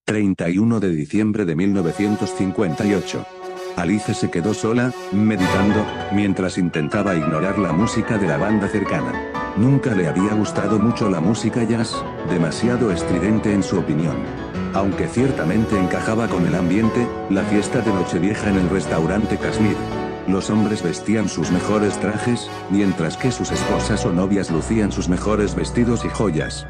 31 de diciembre de 1958. Alice se quedó sola, meditando, mientras intentaba ignorar la música de la banda cercana. Nunca le había gustado mucho la música jazz, demasiado estridente en su opinión. Aunque ciertamente encajaba con el ambiente, la fiesta de Nochevieja en el restaurante Kashmir. Los hombres vestían sus mejores trajes, mientras que sus esposas o novias lucían sus mejores vestidos y joyas.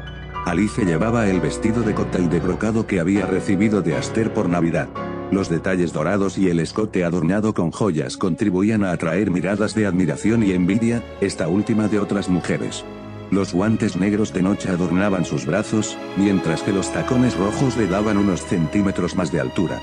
Alice llevaba el vestido de cóctel de brocado que había recibido de Aster por Navidad. Los detalles dorados y el escote adornado con joyas contribuían a atraer miradas de admiración y envidia, esta última de otras mujeres. Los guantes negros de noche adornaban sus brazos, mientras que los tacones rojos le daban unos centímetros más de altura.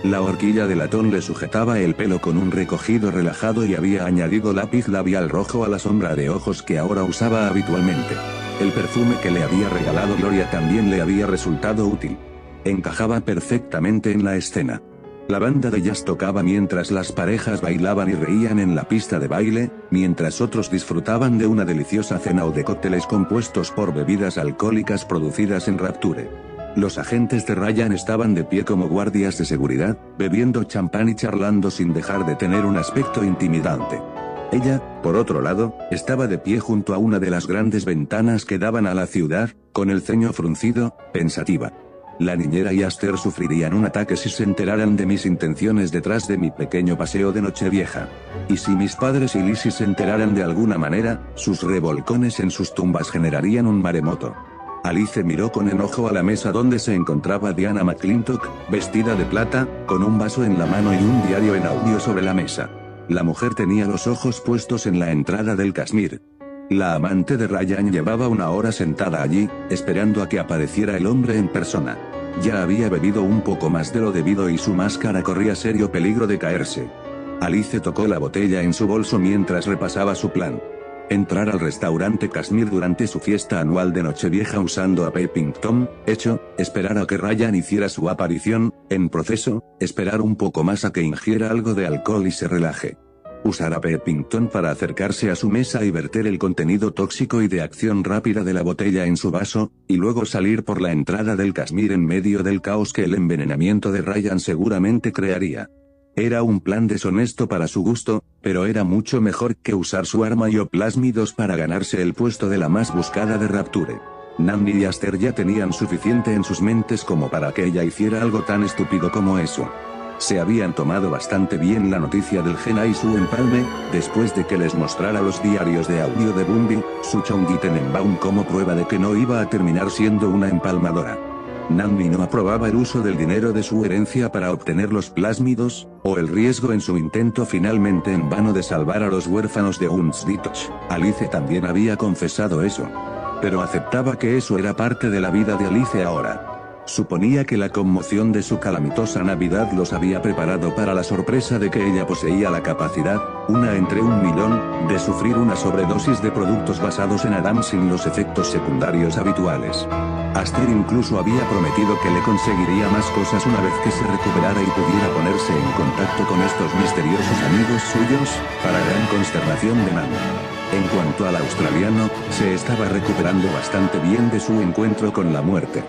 La horquilla de latón le sujetaba el pelo con un recogido relajado y había añadido lápiz labial rojo a la sombra de ojos que ahora usaba habitualmente. El perfume que le había regalado Gloria también le había resultado útil. Encajaba perfectamente en la escena. La banda de jazz tocaba mientras las parejas bailaban y reían en la pista de baile, mientras otros disfrutaban de una deliciosa cena o de cócteles compuestos por bebidas alcohólicas producidas en Rapture. Los agentes de Ryan estaban de pie como guardias de seguridad, bebiendo champán y charlando sin dejar de tener un aspecto intimidante. Ella, por otro lado, estaba de pie junto a una de las grandes ventanas que daban a la ciudad, con el ceño fruncido, pensativa. La niñera y Aster sufrirían un ataque si se enteraran de mis intenciones detrás de mi pequeño paseo de Nochevieja. Y si mis padres y Lizzie se enteraran de alguna manera, sus revolcones en sus tumbas generarían un maremoto. Alice miró con enojo a la mesa donde se encontraba Diana McClintock, vestida de plata, con un vaso en la mano y un diario en audio sobre la mesa. La mujer tenía los ojos puestos en la entrada del Kashmir. La amante de Ryan llevaba una hora sentada allí, esperando a que apareciera el hombre en persona. Ya había bebido un poco más de lo debido y su máscara corría serio peligro de caerse. Alice tocó la botella en su bolso mientras repasaba su plan. Entrar al restaurante Kashmir durante su fiesta anual de Nochevieja usando a Peeping Tom, hecho, esperar a que Ryan hiciera su aparición, en proceso, esperar un poco más a que ingiera algo de alcohol y se relaje. Usar a Peeping Tom para acercarse a su mesa y verter el contenido tóxico y de acción rápida de la botella en su vaso, y luego salir por la entrada del Kashmir en medio del caos que el envenenamiento de Ryan seguramente crearía. Era un plan deshonesto para su gusto, pero era mucho mejor que usar su arma y oplásmidos para ganarse el puesto de la más buscada de Rapture. Namni y Aster ya tenían suficiente en sus mentes como para que ella hiciera algo tan estúpido como eso. Se habían tomado bastante bien la noticia del Gena y su empalme, después de que les mostrara los diarios de audio de Bumby, Suchong y Tenenbaum como prueba de que no iba a terminar siendo una empalmadora. Namni no aprobaba el uso del dinero de su herencia para obtener los plásmidos, o el riesgo en su intento finalmente en vano de salvar a los huérfanos de Hunsditch. Alice también había confesado eso. Pero aceptaba que eso era parte de la vida de Alice ahora. Suponía que la conmoción de su calamitosa Navidad los había preparado para la sorpresa de que ella poseía la capacidad, una entre 1.000.000, de sufrir una sobredosis de productos basados en Adam sin los efectos secundarios habituales. Aster incluso había prometido que le conseguiría más cosas una vez que se recuperara y pudiera ponerse en contacto con estos misteriosos amigos suyos, para gran consternación de Nam. En cuanto al australiano, se estaba recuperando bastante bien de su encuentro con la muerte.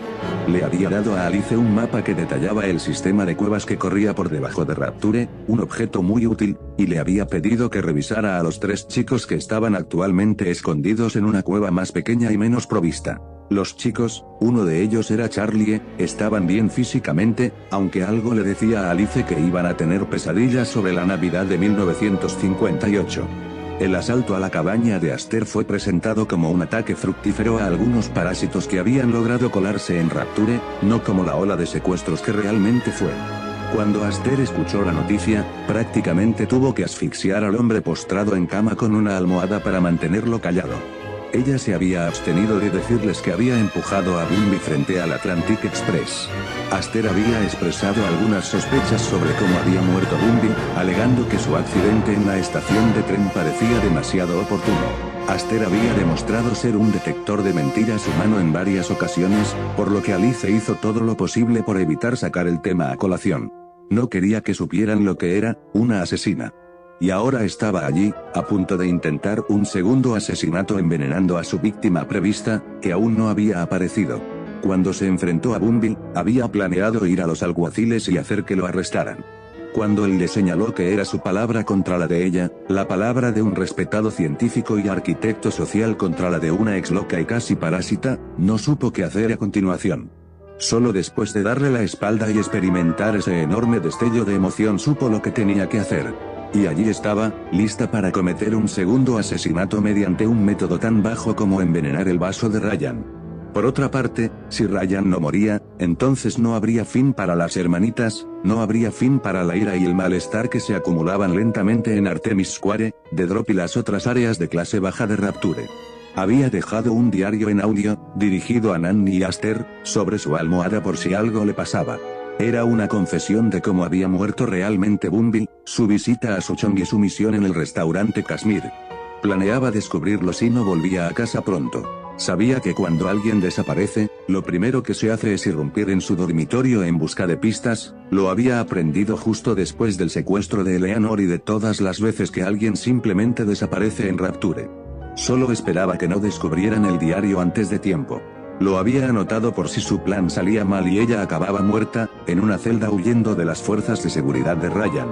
Le había dado a Alice un mapa que detallaba el sistema de cuevas que corría por debajo de Rapture, un objeto muy útil, y le había pedido que revisara a los 3 chicos que estaban actualmente escondidos en una cueva más pequeña y menos provista. Los chicos, uno de ellos era Charlie, estaban bien físicamente, aunque algo le decía a Alice que iban a tener pesadillas sobre la Navidad de 1958. El asalto a la cabaña de Aster fue presentado como un ataque fructífero a algunos parásitos que habían logrado colarse en Rapture, no como la ola de secuestros que realmente fue. Cuando Aster escuchó la noticia, prácticamente tuvo que asfixiar al hombre postrado en cama con una almohada para mantenerlo callado. Ella se había abstenido de decirles que había empujado a Bumby frente al Atlantic Express. Aster había expresado algunas sospechas sobre cómo había muerto Bumby, alegando que su accidente en la estación de tren parecía demasiado oportuno. Aster había demostrado ser un detector de mentiras humano en varias ocasiones, por lo que Alice hizo todo lo posible por evitar sacar el tema a colación. No quería que supieran lo que era, una asesina. Y ahora estaba allí, a punto de intentar un segundo asesinato envenenando a su víctima prevista, que aún no había aparecido. cuando se enfrentó a Bumble, había planeado ir a los alguaciles y hacer que lo arrestaran. Cuando él le señaló que era su palabra contra la de ella, la palabra de un respetado científico y arquitecto social contra la de una ex loca y casi parásita, no supo qué hacer a continuación. Solo después de darle la espalda y experimentar ese enorme destello de emoción supo lo que tenía que hacer. Y allí estaba, lista para cometer un segundo asesinato mediante un método tan bajo como envenenar el vaso de Ryan. Por otra parte, si Ryan no moría, entonces no habría fin para las hermanitas, no habría fin para la ira y el malestar que se acumulaban lentamente en Artemis Square, The Drop y las otras áreas de clase baja de Rapture. Había dejado un diario en audio, dirigido a Nanny y Aster, sobre su almohada por si algo le pasaba. Era una confesión de cómo había muerto realmente Bumble, su visita a Sochong y su misión en el restaurante Kashmir. Planeaba descubrirlo si no volvía a casa pronto. Sabía que cuando alguien desaparece, lo primero que se hace es irrumpir en su dormitorio en busca de pistas, lo había aprendido justo después del secuestro de Eleanor y de todas las veces que alguien simplemente desaparece en Rapture. Solo esperaba que no descubrieran el diario antes de tiempo. Lo había anotado por si su plan salía mal y ella acababa muerta, en una celda huyendo de las fuerzas de seguridad de Ryan.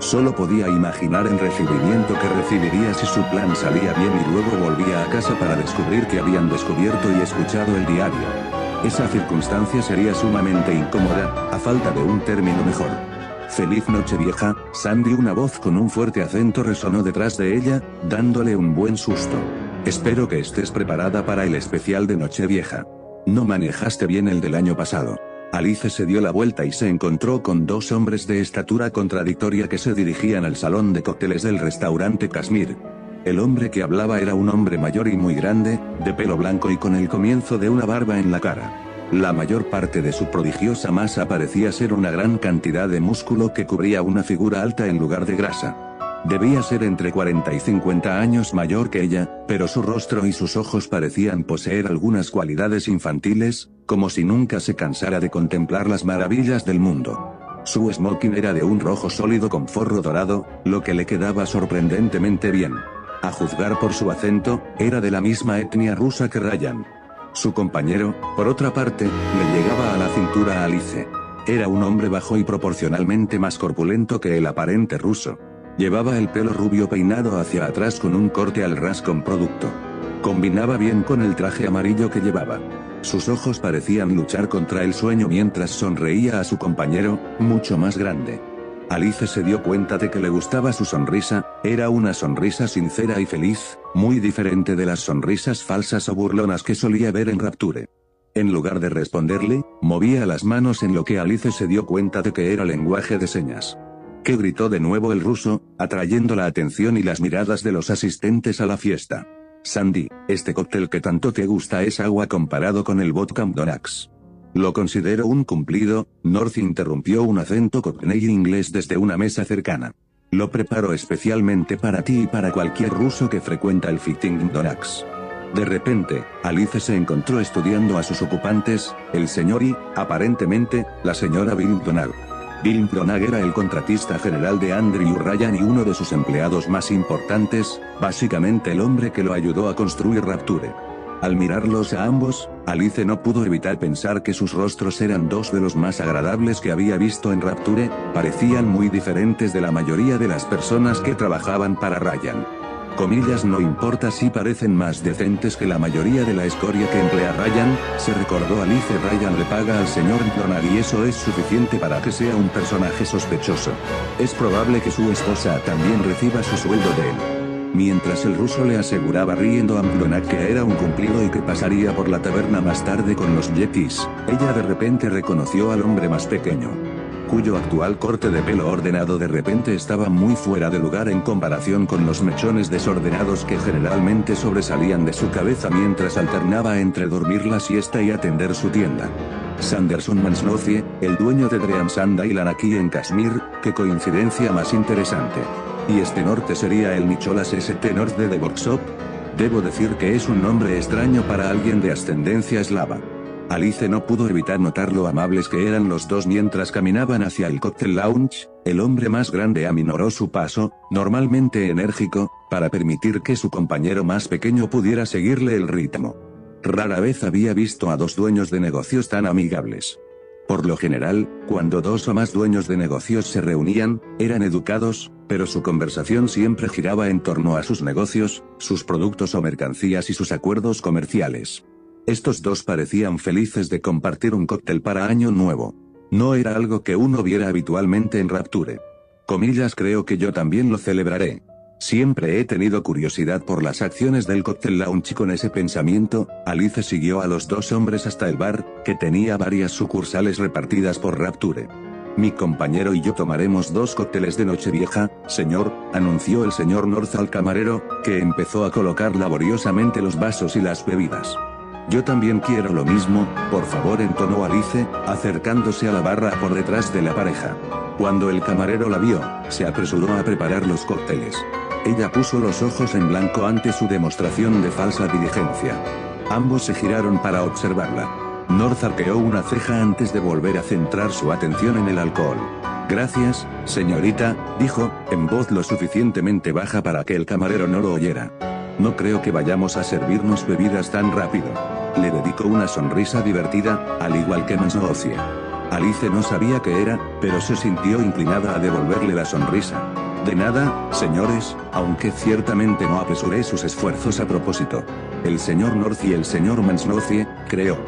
Solo podía imaginar el recibimiento que recibiría si su plan salía bien y luego volvía a casa para descubrir que habían descubierto y escuchado el diario. Esa circunstancia sería sumamente incómoda, a falta de un término mejor. «Feliz Nochevieja, Sandy». Una voz con un fuerte acento resonó detrás de ella, dándole un buen susto. «Espero que estés preparada para el especial de Nochevieja. No manejaste bien el del año pasado». Alice se dio la vuelta y se encontró con dos hombres de estatura contradictoria que se dirigían al salón de cócteles del restaurante Kashmir. El hombre que hablaba era un hombre mayor y muy grande, de pelo blanco y con el comienzo de una barba en la cara. La mayor parte de su prodigiosa masa parecía ser una gran cantidad de músculo que cubría una figura alta en lugar de grasa. Debía ser entre 40 y 50 años mayor que ella, pero su rostro y sus ojos parecían poseer algunas cualidades infantiles, como si nunca se cansara de contemplar las maravillas del mundo. Su smoking era de un rojo sólido con forro dorado, lo que le quedaba sorprendentemente bien. A juzgar por su acento, era de la misma etnia rusa que Ryan. Su compañero, por otra parte, le llegaba a la cintura a Alice. Era un hombre bajo y proporcionalmente más corpulento que el aparente ruso. Llevaba el pelo rubio peinado hacia atrás con un corte al ras con producto. Combinaba bien con el traje amarillo que llevaba. Sus ojos parecían luchar contra el sueño mientras sonreía a su compañero, mucho más grande. Alice se dio cuenta de que le gustaba su sonrisa, era una sonrisa sincera y feliz, muy diferente de las sonrisas falsas o burlonas que solía ver en Rapture. En lugar de responderle, movía las manos en lo que Alice se dio cuenta de que era lenguaje de señas. «¿Qué?», gritó de nuevo el ruso, atrayendo la atención y las miradas de los asistentes a la fiesta. «Sandy, este cóctel que tanto te gusta es agua comparado con el vodka Donax». «Lo considero un cumplido», North interrumpió un acento cockney inglés desde una mesa cercana. «Lo preparo especialmente para ti y para cualquier ruso que frecuenta el Fighting Donax». De repente, Alice se encontró estudiando a sus ocupantes, el señor y, aparentemente, la señora Bill Donagh. Bill Donagh era el contratista general de Andrew Ryan y uno de sus empleados más importantes, básicamente el hombre que lo ayudó a construir Rapture. Al mirarlos a ambos, Alice no pudo evitar pensar que sus rostros eran dos de los más agradables que había visto en Rapture, parecían muy diferentes de la mayoría de las personas que trabajaban para Ryan. Comillas, no importa si parecen más decentes que la mayoría de la escoria que emplea Ryan, se recordó Alice. Ryan le paga al señor Donagh y eso es suficiente para que sea un personaje sospechoso. Es probable que su esposa también reciba su sueldo de él. Mientras el ruso le aseguraba riendo a Donagh que era un cumplido y que pasaría por la taberna más tarde con los yetis, ella de repente reconoció al hombre más pequeño, cuyo actual corte de pelo ordenado de repente estaba muy fuera de lugar en comparación con los mechones desordenados que generalmente sobresalían de su cabeza mientras alternaba entre dormir la siesta y atender su tienda. Sanderson Mansnozie, el dueño de Dream Sand Island aquí en Kashmir, qué coincidencia más interesante. ¿Y este norte sería el Nicholas St. North de The Workshop? Debo decir que es un nombre extraño para alguien de ascendencia eslava. Alice no pudo evitar notar lo amables que eran los dos mientras caminaban hacia el cocktail lounge. El hombre más grande aminoró su paso, normalmente enérgico, para permitir que su compañero más pequeño pudiera seguirle el ritmo. Rara vez había visto a dos dueños de negocios tan amigables. Por lo general, cuando dos o más dueños de negocios se reunían, eran educados, pero su conversación siempre giraba en torno a sus negocios, sus productos o mercancías y sus acuerdos comerciales. Estos dos parecían felices de compartir un cóctel para Año Nuevo. No era algo que uno viera habitualmente en Rapture. Comillas, creo que yo también lo celebraré. Siempre he tenido curiosidad por las acciones del Cocktail Lounge y con ese pensamiento, Alice siguió a los dos hombres hasta el bar, que tenía varias sucursales repartidas por Rapture. Mi compañero y yo tomaremos 2 cócteles de Nochevieja, señor, anunció el señor North al camarero, que empezó a colocar laboriosamente los vasos y las bebidas. Yo también quiero lo mismo, por favor, entonó Alice, acercándose a la barra por detrás de la pareja. Cuando el camarero la vio, se apresuró a preparar los cócteles. Ella puso los ojos en blanco ante su demostración de falsa diligencia. Ambos se giraron para observarla. North arqueó una ceja antes de volver a centrar su atención en el alcohol. Gracias, señorita, dijo, en voz lo suficientemente baja para que el camarero no lo oyera. No creo que vayamos a servirnos bebidas tan rápido. Le dedicó una sonrisa divertida, al igual que Mansnocie. Alice no sabía qué era, pero se sintió inclinada a devolverle la sonrisa. De nada, señores, aunque ciertamente no apresuré sus esfuerzos a propósito. El señor North y el señor Mansnocie, creo.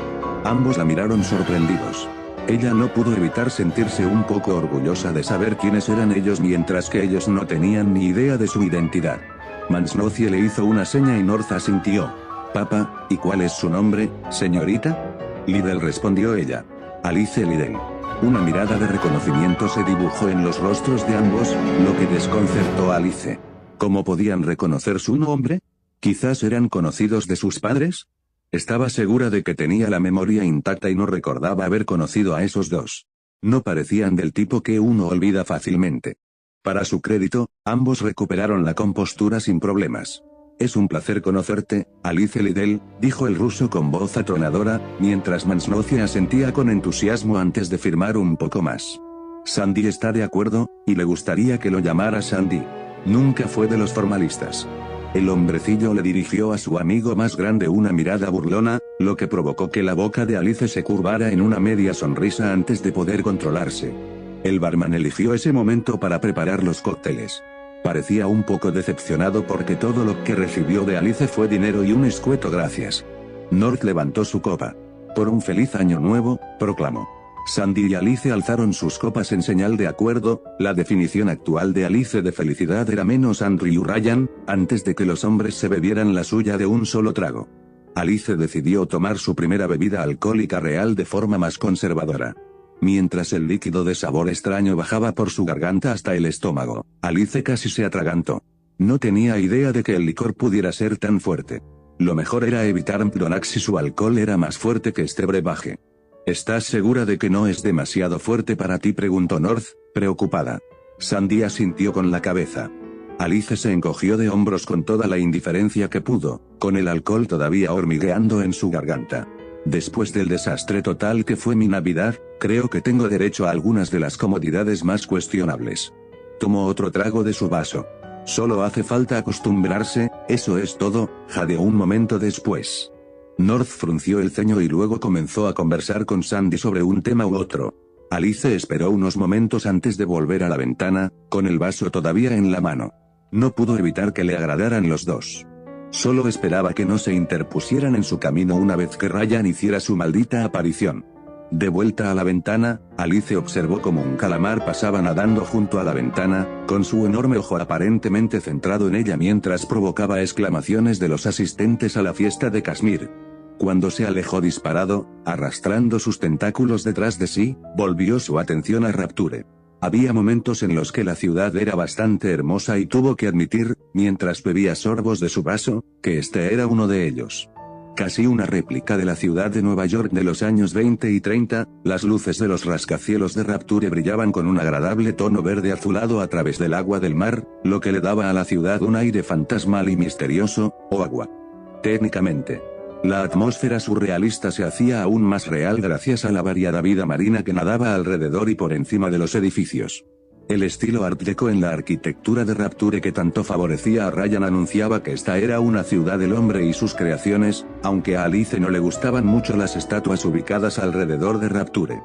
Ambos la miraron sorprendidos. Ella no pudo evitar sentirse un poco orgullosa de saber quiénes eran ellos mientras que ellos no tenían ni idea de su identidad. Mansnocie le hizo una seña y North asintió. Papá, ¿y cuál es su nombre, señorita? Liddell, respondió ella. Alice Liddell. Una mirada de reconocimiento se dibujó en los rostros de ambos, lo que desconcertó a Alice. ¿Cómo podían reconocer su nombre? ¿Quizás eran conocidos de sus padres? Estaba segura de que tenía la memoria intacta y no recordaba haber conocido a esos dos. No parecían del tipo que uno olvida fácilmente. Para su crédito, ambos recuperaron la compostura sin problemas. Es un placer conocerte, Alice Liddell, dijo el ruso con voz atronadora, mientras Mansnocie asentía con entusiasmo antes de firmar un poco más. Sandy está de acuerdo, y le gustaría que lo llamara Sandy. Nunca fue de los formalistas. El hombrecillo le dirigió a su amigo más grande una mirada burlona, lo que provocó que la boca de Alice se curvara en una media sonrisa antes de poder controlarse. El barman eligió ese momento para preparar los cócteles. Parecía un poco decepcionado porque todo lo que recibió de Alice fue dinero y un escueto gracias. North levantó su copa. Por un feliz año nuevo, proclamó. Sandy y Alice alzaron sus copas en señal de acuerdo. La definición actual de Alice de felicidad era menos Andrew Ryan, antes de que los hombres se bebieran la suya de un solo trago. Alice decidió tomar su primera bebida alcohólica real de forma más conservadora. Mientras el líquido de sabor extraño bajaba por su garganta hasta el estómago, Alice casi se atragantó. No tenía idea de que el licor pudiera ser tan fuerte. Lo mejor era evitar Plonax si su alcohol era más fuerte que este brebaje. ¿Estás segura de que no es demasiado fuerte para ti?, preguntó North, preocupada. Sandy asintió con la cabeza. Alice se encogió de hombros con toda la indiferencia que pudo, con el alcohol todavía hormigueando en su garganta. Después del desastre total que fue mi Navidad, creo que tengo derecho a algunas de las comodidades más cuestionables. Tomó otro trago de su vaso. Solo hace falta acostumbrarse, eso es todo, jadeó un momento después. North frunció el ceño y luego comenzó a conversar con Sandy sobre un tema u otro. Alice esperó unos momentos antes de volver a la ventana, con el vaso todavía en la mano. No pudo evitar que le agradaran los dos. Solo esperaba que no se interpusieran en su camino una vez que Ryan hiciera su maldita aparición. De vuelta a la ventana, Alice observó cómo un calamar pasaba nadando junto a la ventana, con su enorme ojo aparentemente centrado en ella mientras provocaba exclamaciones de los asistentes a la fiesta de Kashmir. Cuando se alejó disparado, arrastrando sus tentáculos detrás de sí, volvió su atención a Rapture. Había momentos en los que la ciudad era bastante hermosa y tuvo que admitir, mientras bebía sorbos de su vaso, que este era uno de ellos. Casi una réplica de la ciudad de Nueva York de los años 20 y 30, las luces de los rascacielos de Rapture brillaban con un agradable tono verde azulado a través del agua del mar, lo que le daba a la ciudad un aire fantasmal y misterioso, o agua. Técnicamente, la atmósfera surrealista se hacía aún más real gracias a la variada vida marina que nadaba alrededor y por encima de los edificios. El estilo art deco en la arquitectura de Rapture que tanto favorecía a Ryan anunciaba que esta era una ciudad del hombre y sus creaciones, aunque a Alice no le gustaban mucho las estatuas ubicadas alrededor de Rapture.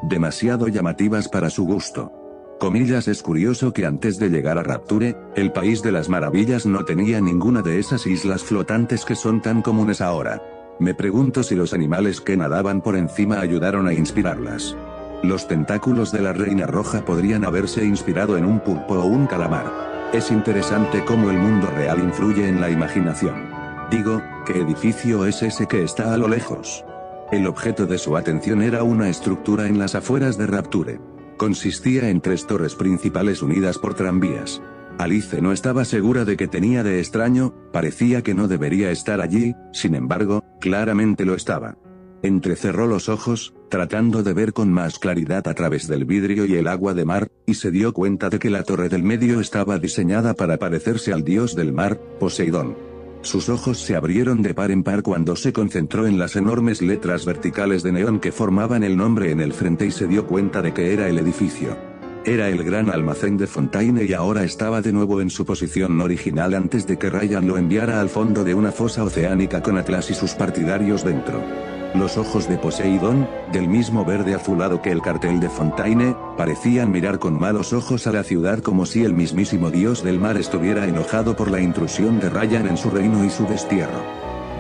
Demasiado llamativas para su gusto. Comillas, es curioso que antes de llegar a Rapture, el País de las Maravillas no tenía ninguna de esas islas flotantes que son tan comunes ahora. Me pregunto si los animales que nadaban por encima ayudaron a inspirarlas. Los tentáculos de la Reina Roja podrían haberse inspirado en un pulpo o un calamar. Es interesante cómo el mundo real influye en la imaginación. Digo, ¿qué edificio es ese que está a lo lejos? El objeto de su atención era una estructura en las afueras de Rapture. Consistía en 3 torres principales unidas por tranvías. Alice no estaba segura de qué tenía de extraño, parecía que no debería estar allí, sin embargo, claramente lo estaba. Entrecerró los ojos, tratando de ver con más claridad a través del vidrio y el agua de mar, y se dio cuenta de que la torre del medio estaba diseñada para parecerse al dios del mar, Poseidón. Sus ojos se abrieron de par en par cuando se concentró en las enormes letras verticales de neón que formaban el nombre en el frente y se dio cuenta de que era el edificio. Era el gran almacén de Fontaine y ahora estaba de nuevo en su posición original antes de que Ryan lo enviara al fondo de una fosa oceánica con Atlas y sus partidarios dentro. Los ojos de Poseidón, del mismo verde azulado que el cartel de Fontaine, parecían mirar con malos ojos a la ciudad como si el mismísimo dios del mar estuviera enojado por la intrusión de Ryan en su reino y su destierro.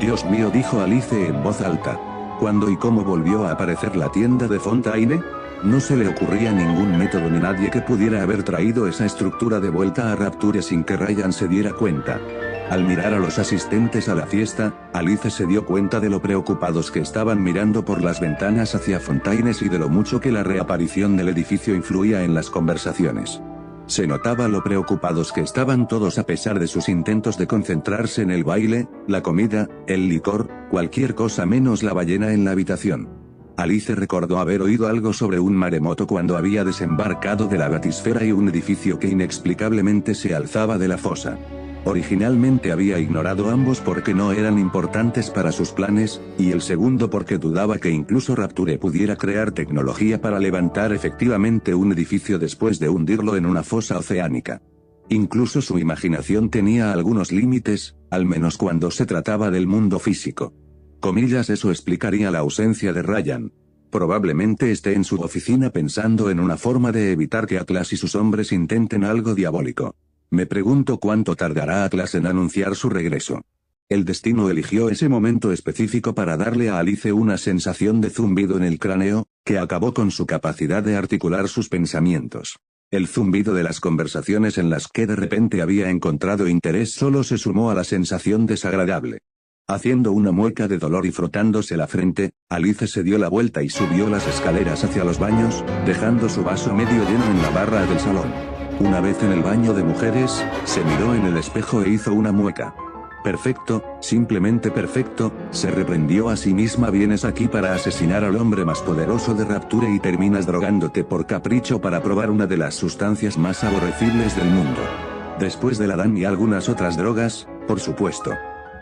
Dios mío, dijo Alice en voz alta. ¿Cuándo y cómo volvió a aparecer la tienda de Fontaine? No se le ocurría ningún método ni nadie que pudiera haber traído esa estructura de vuelta a Rapture sin que Ryan se diera cuenta. Al mirar a los asistentes a la fiesta, Alice se dio cuenta de lo preocupados que estaban mirando por las ventanas hacia Fontaines y de lo mucho que la reaparición del edificio influía en las conversaciones. Se notaba lo preocupados que estaban todos a pesar de sus intentos de concentrarse en el baile, la comida, el licor, cualquier cosa menos la ballena en la habitación. Alice recordó haber oído algo sobre un maremoto cuando había desembarcado de la batisfera y un edificio que inexplicablemente se alzaba de la fosa. Originalmente había ignorado ambos porque no eran importantes para sus planes, y el segundo porque dudaba que incluso Rapture pudiera crear tecnología para levantar efectivamente un edificio después de hundirlo en una fosa oceánica. Incluso su imaginación tenía algunos límites, al menos cuando se trataba del mundo físico. Comillas, eso explicaría la ausencia de Ryan. Probablemente esté en su oficina pensando en una forma de evitar que Atlas y sus hombres intenten algo diabólico. Me pregunto cuánto tardará Atlas en anunciar su regreso. El destino eligió ese momento específico para darle a Alice una sensación de zumbido en el cráneo, que acabó con su capacidad de articular sus pensamientos. El zumbido de las conversaciones en las que de repente había encontrado interés solo se sumó a la sensación desagradable. Haciendo una mueca de dolor y frotándose la frente, Alice se dio la vuelta y subió las escaleras hacia los baños, dejando su vaso medio lleno en la barra del salón. Una vez en el baño de mujeres, se miró en el espejo e hizo una mueca. Perfecto, simplemente perfecto, se reprendió a sí misma. Vienes aquí para asesinar al hombre más poderoso de Rapture y terminas drogándote por capricho para probar una de las sustancias más aborrecibles del mundo. Después del Adán y algunas otras drogas, por supuesto.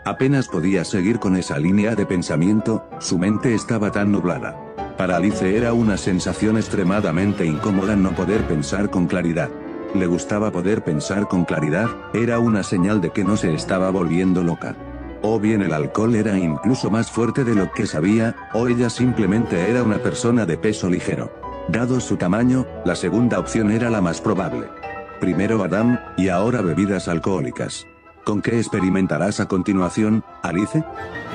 Apenas podía seguir con esa línea de pensamiento, su mente estaba tan nublada. Para Alice era una sensación extremadamente incómoda no poder pensar con claridad. Le gustaba poder pensar con claridad, era una señal de que no se estaba volviendo loca. O bien el alcohol era incluso más fuerte de lo que sabía, o ella simplemente era una persona de peso ligero. Dado su tamaño, la segunda opción era la más probable. Primero Adam, y ahora bebidas alcohólicas. ¿Con qué experimentarás a continuación, Alice?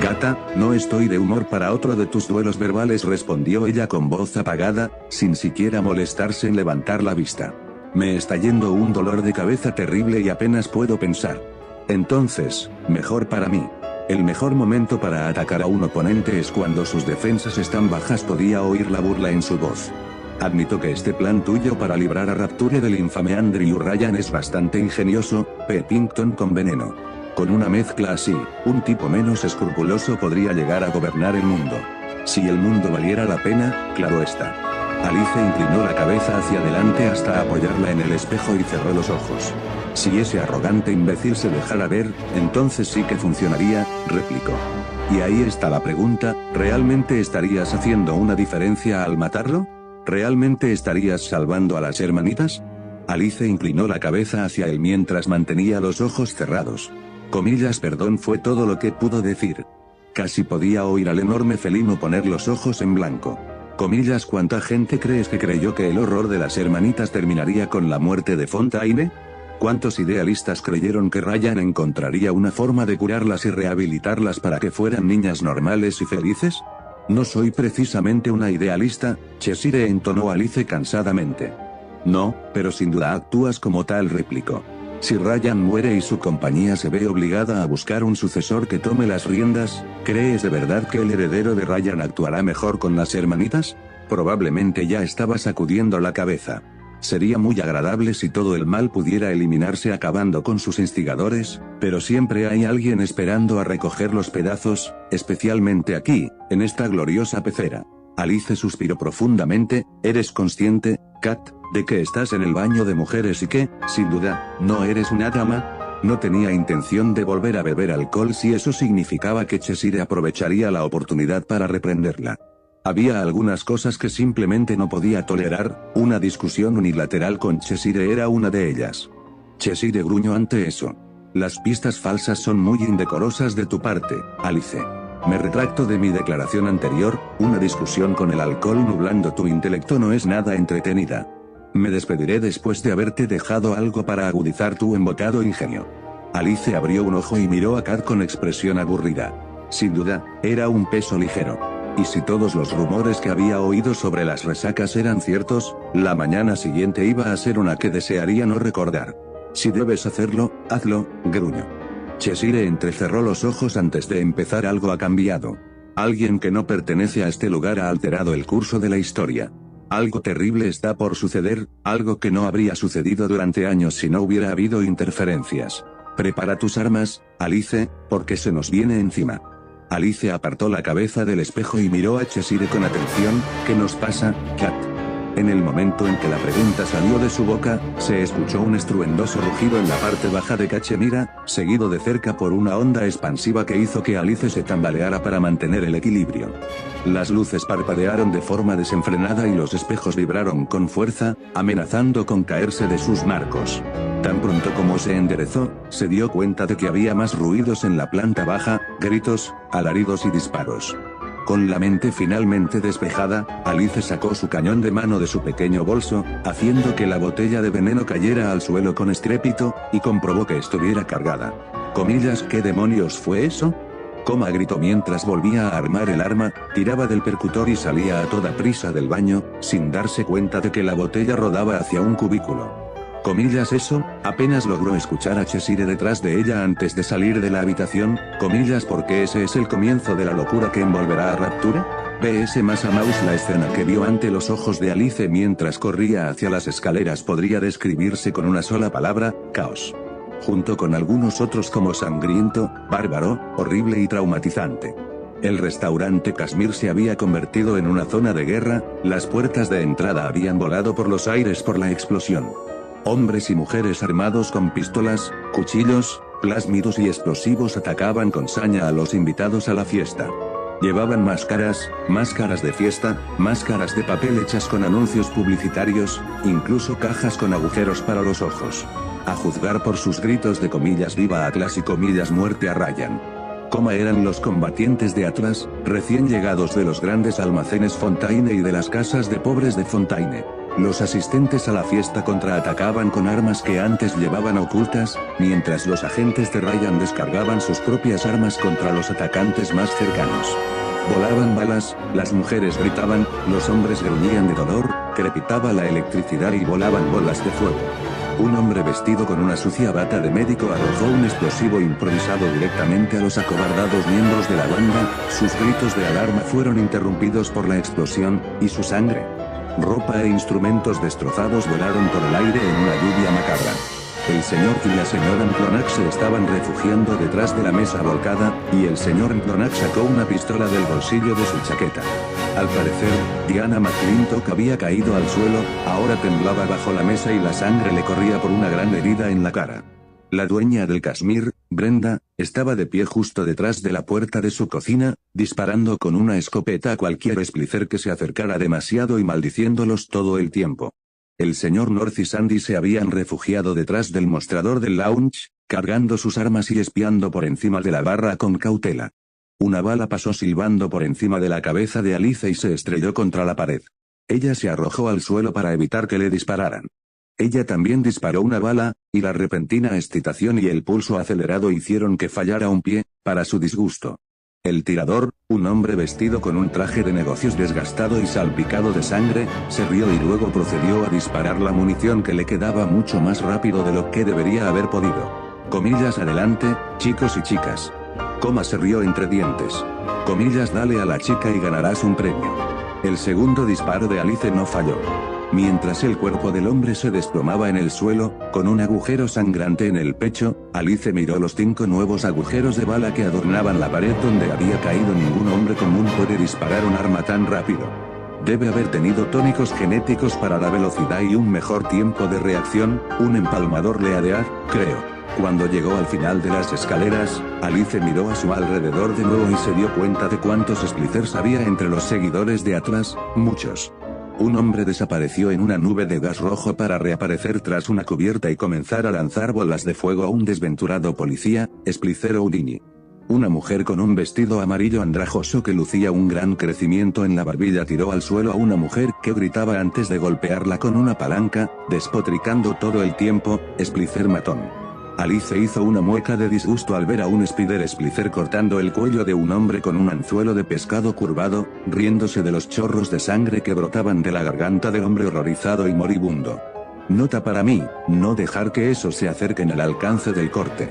Gata, no estoy de humor para otro de tus duelos verbales, respondió ella con voz apagada, sin siquiera molestarse en levantar la vista. Me está yendo un dolor de cabeza terrible y apenas puedo pensar. Entonces, mejor para mí. El mejor momento para atacar a un oponente es cuando sus defensas están bajas. Podía oír la burla en su voz. Admito que este plan tuyo para librar a Rapture del infame Andrew Ryan es bastante ingenioso, Pennington con veneno. Con una mezcla así, un tipo menos escrupuloso podría llegar a gobernar el mundo. Si el mundo valiera la pena, claro está. Alice inclinó la cabeza hacia adelante hasta apoyarla en el espejo y cerró los ojos. Si ese arrogante imbécil se dejara ver, entonces sí que funcionaría, replicó. Y ahí está la pregunta, ¿realmente estarías haciendo una diferencia al matarlo? ¿Realmente estarías salvando a las hermanitas? Alice inclinó la cabeza hacia él mientras mantenía los ojos cerrados. Perdón fue todo lo que pudo decir. Casi podía oír al enorme felino poner los ojos en blanco. ¿Cuánta gente crees que creyó que el horror de las hermanitas terminaría con la muerte de Fontaine? ¿Cuántos idealistas creyeron que Ryan encontraría una forma de curarlas y rehabilitarlas para que fueran niñas normales y felices? No soy precisamente una idealista, Cheshire, entonó Alice cansadamente. No, pero sin duda actúas como tal, replicó. Si Ryan muere y su compañía se ve obligada a buscar un sucesor que tome las riendas, ¿crees de verdad que el heredero de Ryan actuará mejor con las hermanitas? Probablemente ya estaba sacudiendo la cabeza. Sería muy agradable si todo el mal pudiera eliminarse acabando con sus instigadores, pero siempre hay alguien esperando a recoger los pedazos, especialmente aquí, en esta gloriosa pecera. Alice suspiró profundamente. ¿Eres consciente, Kat, de que estás en el baño de mujeres y que, sin duda, no eres una dama? No tenía intención de volver a beber alcohol si eso significaba que Cheshire aprovecharía la oportunidad para reprenderla. Había algunas cosas que simplemente no podía tolerar, una discusión unilateral con Cheshire era una de ellas. Cheshire gruñó ante eso. Las pistas falsas son muy indecorosas de tu parte, Alice. Me retracto de mi declaración anterior, una discusión con el alcohol nublando tu intelecto no es nada entretenida. Me despediré después de haberte dejado algo para agudizar tu embotado ingenio. Alice abrió un ojo y miró a Kat con expresión aburrida. Sin duda, era un peso ligero. Y si todos los rumores que había oído sobre las resacas eran ciertos, la mañana siguiente iba a ser una que desearía no recordar. Si debes hacerlo, hazlo, gruñó. Cheshire entrecerró los ojos antes de empezar. Algo ha cambiado. Alguien que no pertenece a este lugar ha alterado el curso de la historia. Algo terrible está por suceder, algo que no habría sucedido durante años si no hubiera habido interferencias. Prepara tus armas, Alice, porque se nos viene encima. Alice apartó la cabeza del espejo y miró a Cheshire con atención. ¿Qué nos pasa, Kat? En el momento en que la pregunta salió de su boca, se escuchó un estruendoso rugido en la parte baja de Cachemira, seguido de cerca por una onda expansiva que hizo que Alice se tambaleara para mantener el equilibrio. Las luces parpadearon de forma desenfrenada y los espejos vibraron con fuerza, amenazando con caerse de sus marcos. Tan pronto como se enderezó, se dio cuenta de que había más ruidos en la planta baja, gritos, alaridos y disparos. Con la mente finalmente despejada, Alice sacó su cañón de mano de su pequeño bolso, haciendo que la botella de veneno cayera al suelo con estrépito, y comprobó que estuviera cargada. ¿Qué demonios fue eso? Gritó mientras volvía a armar el arma, tiraba del percutor y salía a toda prisa del baño, sin darse cuenta de que la botella rodaba hacia un cubículo. Eso, apenas logró escuchar a Cheshire detrás de ella antes de salir de la habitación, porque ese es el comienzo de la locura que envolverá a Rapture. B.S. Massa Mouse. La escena que vio ante los ojos de Alice mientras corría hacia las escaleras podría describirse con una sola palabra: caos. Junto con algunos otros como sangriento, bárbaro, horrible y traumatizante. El restaurante Kashmir se había convertido en una zona de guerra, las puertas de entrada habían volado por los aires por la explosión. Hombres y mujeres armados con pistolas, cuchillos, plásmidos y explosivos atacaban con saña a los invitados a la fiesta. Llevaban máscaras de fiesta, máscaras de papel hechas con anuncios publicitarios, incluso cajas con agujeros para los ojos. A juzgar por sus gritos de «Viva Atlas» y «Muerte a Ryan». Eran los combatientes de Atlas, recién llegados de los grandes almacenes Fontaine y de las casas de pobres de Fontaine. Los asistentes a la fiesta contraatacaban con armas que antes llevaban ocultas, mientras los agentes de Ryan descargaban sus propias armas contra los atacantes más cercanos. Volaban balas, las mujeres gritaban, los hombres gruñían de dolor, crepitaba la electricidad y volaban bolas de fuego. Un hombre vestido con una sucia bata de médico arrojó un explosivo improvisado directamente a los acobardados miembros de la banda, sus gritos de alarma fueron interrumpidos por la explosión, y su sangre. Ropa e instrumentos destrozados volaron por el aire en una lluvia macabra. El señor y la señora Mclonax se estaban refugiando detrás de la mesa volcada, y el señor Mclonax sacó una pistola del bolsillo de su chaqueta. Al parecer, Diana McClintock había caído al suelo, ahora temblaba bajo la mesa y la sangre le corría por una gran herida en la cara. La dueña del Kashmir, Brenda, estaba de pie justo detrás de la puerta de su cocina, disparando con una escopeta a cualquier Splicer que se acercara demasiado y maldiciéndolos todo el tiempo. El señor North y Sandy se habían refugiado detrás del mostrador del lounge, cargando sus armas y espiando por encima de la barra con cautela. Una bala pasó silbando por encima de la cabeza de Alice y se estrelló contra la pared. Ella se arrojó al suelo para evitar que le dispararan. Ella también disparó una bala, y la repentina excitación y el pulso acelerado hicieron que fallara un pie, para su disgusto. El tirador, un hombre vestido con un traje de negocios desgastado y salpicado de sangre, se rió y luego procedió a disparar la munición que le quedaba mucho más rápido de lo que debería haber podido. Comillas adelante, chicos y chicas. Coma se rió entre dientes. Comillas dale a la chica y ganarás un premio. El segundo disparo de Alice no falló. Mientras el cuerpo del hombre se desplomaba en el suelo, con un agujero sangrante en el pecho, Alice miró los 5 nuevos agujeros de bala que adornaban la pared donde había caído. Ningún hombre común puede disparar un arma tan rápido. Debe haber tenido tónicos genéticos para la velocidad y un mejor tiempo de reacción, un empalmador Leadear, creo. Cuando llegó al final de las escaleras, Alice miró a su alrededor de nuevo y se dio cuenta de cuántos Splicers había entre los seguidores de Atlas, muchos. Un hombre desapareció en una nube de gas rojo para reaparecer tras una cubierta y comenzar a lanzar bolas de fuego a un desventurado policía, Splicer Houdini. Una mujer con un vestido amarillo andrajoso que lucía un gran crecimiento en la barbilla tiró al suelo a una mujer que gritaba antes de golpearla con una palanca, despotricando todo el tiempo, Splicer matón. Alice hizo una mueca de disgusto al ver a un Spider Splicer cortando el cuello de un hombre con un anzuelo de pescado curvado, riéndose de los chorros de sangre que brotaban de la garganta del hombre horrorizado y moribundo. Nota para mí, no dejar que eso se acerquen al alcance del corte.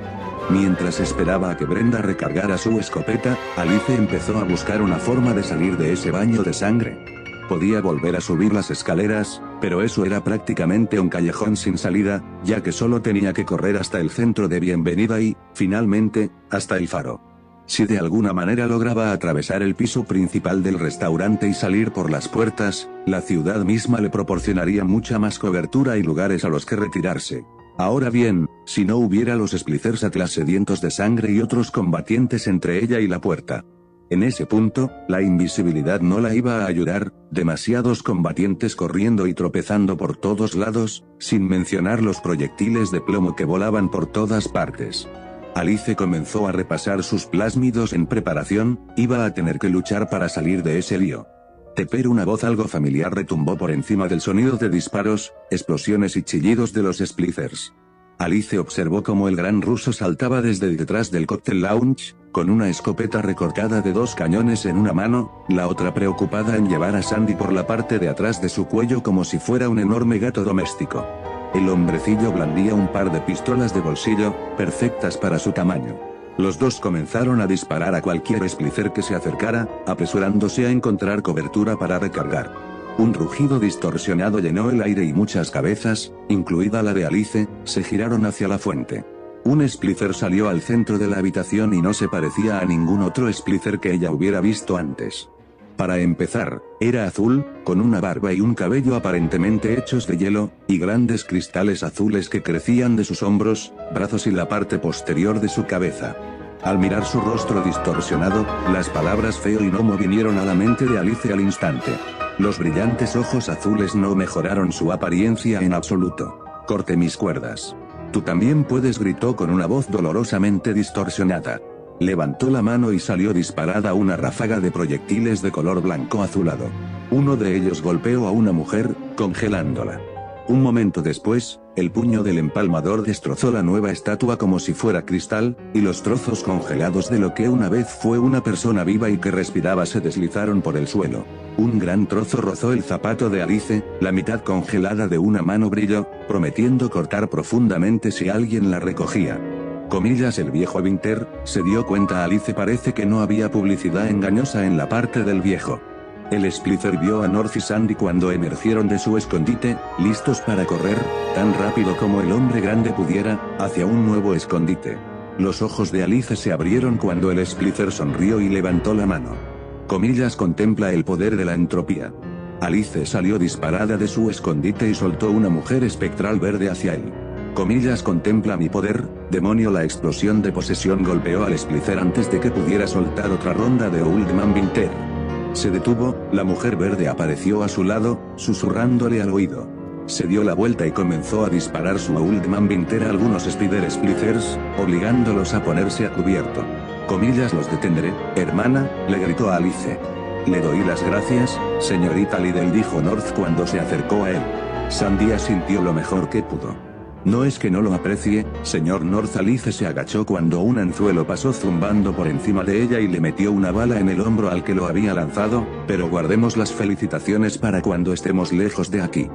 Mientras esperaba a que Brenda recargara su escopeta, Alice empezó a buscar una forma de salir de ese baño de sangre. Podía volver a subir las escaleras, pero eso era prácticamente un callejón sin salida, ya que solo tenía que correr hasta el centro de bienvenida y, finalmente, hasta el faro. Si de alguna manera lograba atravesar el piso principal del restaurante y salir por las puertas, la ciudad misma le proporcionaría mucha más cobertura y lugares a los que retirarse. Ahora bien, si no hubiera los Splicers Atlas sedientos de sangre y otros combatientes entre ella y la puerta. En ese punto, la invisibilidad no la iba a ayudar, demasiados combatientes corriendo y tropezando por todos lados, sin mencionar los proyectiles de plomo que volaban por todas partes. Alice comenzó a repasar sus plásmidos en preparación, iba a tener que luchar para salir de ese lío. Pero una voz algo familiar retumbó por encima del sonido de disparos, explosiones y chillidos de los Splicers. Alice observó cómo el gran ruso saltaba desde detrás del Cocktail Lounge, con una escopeta recortada de 2 cañones en una mano, la otra preocupada en llevar a Sandy por la parte de atrás de su cuello como si fuera un enorme gato doméstico. El hombrecillo blandía un par de pistolas de bolsillo, perfectas para su tamaño. Los dos comenzaron a disparar a cualquier Splicer que se acercara, apresurándose a encontrar cobertura para recargar. Un rugido distorsionado llenó el aire y muchas cabezas, incluida la de Alice, se giraron hacia la fuente. Un Splicer salió al centro de la habitación y no se parecía a ningún otro Splicer que ella hubiera visto antes. Para empezar, era azul, con una barba y un cabello aparentemente hechos de hielo, y grandes cristales azules que crecían de sus hombros, brazos y la parte posterior de su cabeza. Al mirar su rostro distorsionado, las palabras feo y gnomo vinieron a la mente de Alice al instante. Los brillantes ojos azules no mejoraron su apariencia en absoluto. Corte mis cuerdas. Tú también puedes, gritó con una voz dolorosamente distorsionada. Levantó la mano y salió disparada una ráfaga de proyectiles de color blanco azulado. Uno de ellos golpeó a una mujer, congelándola. Un momento después, el puño del empalmador destrozó la nueva estatua como si fuera cristal, y los trozos congelados de lo que una vez fue una persona viva y que respiraba se deslizaron por el suelo. Un gran trozo rozó el zapato de Alice, la mitad congelada de una mano brilló, prometiendo cortar profundamente si alguien la recogía. Comillas, el viejo Winter, se dio cuenta Alice, parece que no había publicidad engañosa en la parte del viejo. El Splicer vio a North y Sandy cuando emergieron de su escondite, listos para correr, tan rápido como el hombre grande pudiera, hacia un nuevo escondite. Los ojos de Alice se abrieron cuando el Splicer sonrió y levantó la mano. Comillas, contempla el poder de la entropía. Alice salió disparada de su escondite y soltó una mujer espectral verde hacia él. Comillas, contempla mi poder, demonio. La explosión de posesión golpeó al Splicer antes de que pudiera soltar otra ronda de Old Man Winter. Se detuvo, la mujer verde apareció a su lado, susurrándole al oído. Se dio la vuelta y comenzó a disparar su Oldman Vinter a algunos Spider Splicers, obligándolos a ponerse a cubierto. Comillas, los detendré, hermana, le gritó a Alice. Le doy las gracias, señorita Liddell, dijo North cuando se acercó a él. Sandy asintió lo mejor que pudo. No es que no lo aprecie, señor North. Alice se agachó cuando un anzuelo pasó zumbando por encima de ella y le metió una bala en el hombro al que lo había lanzado, pero guardemos las felicitaciones para cuando estemos lejos de aquí.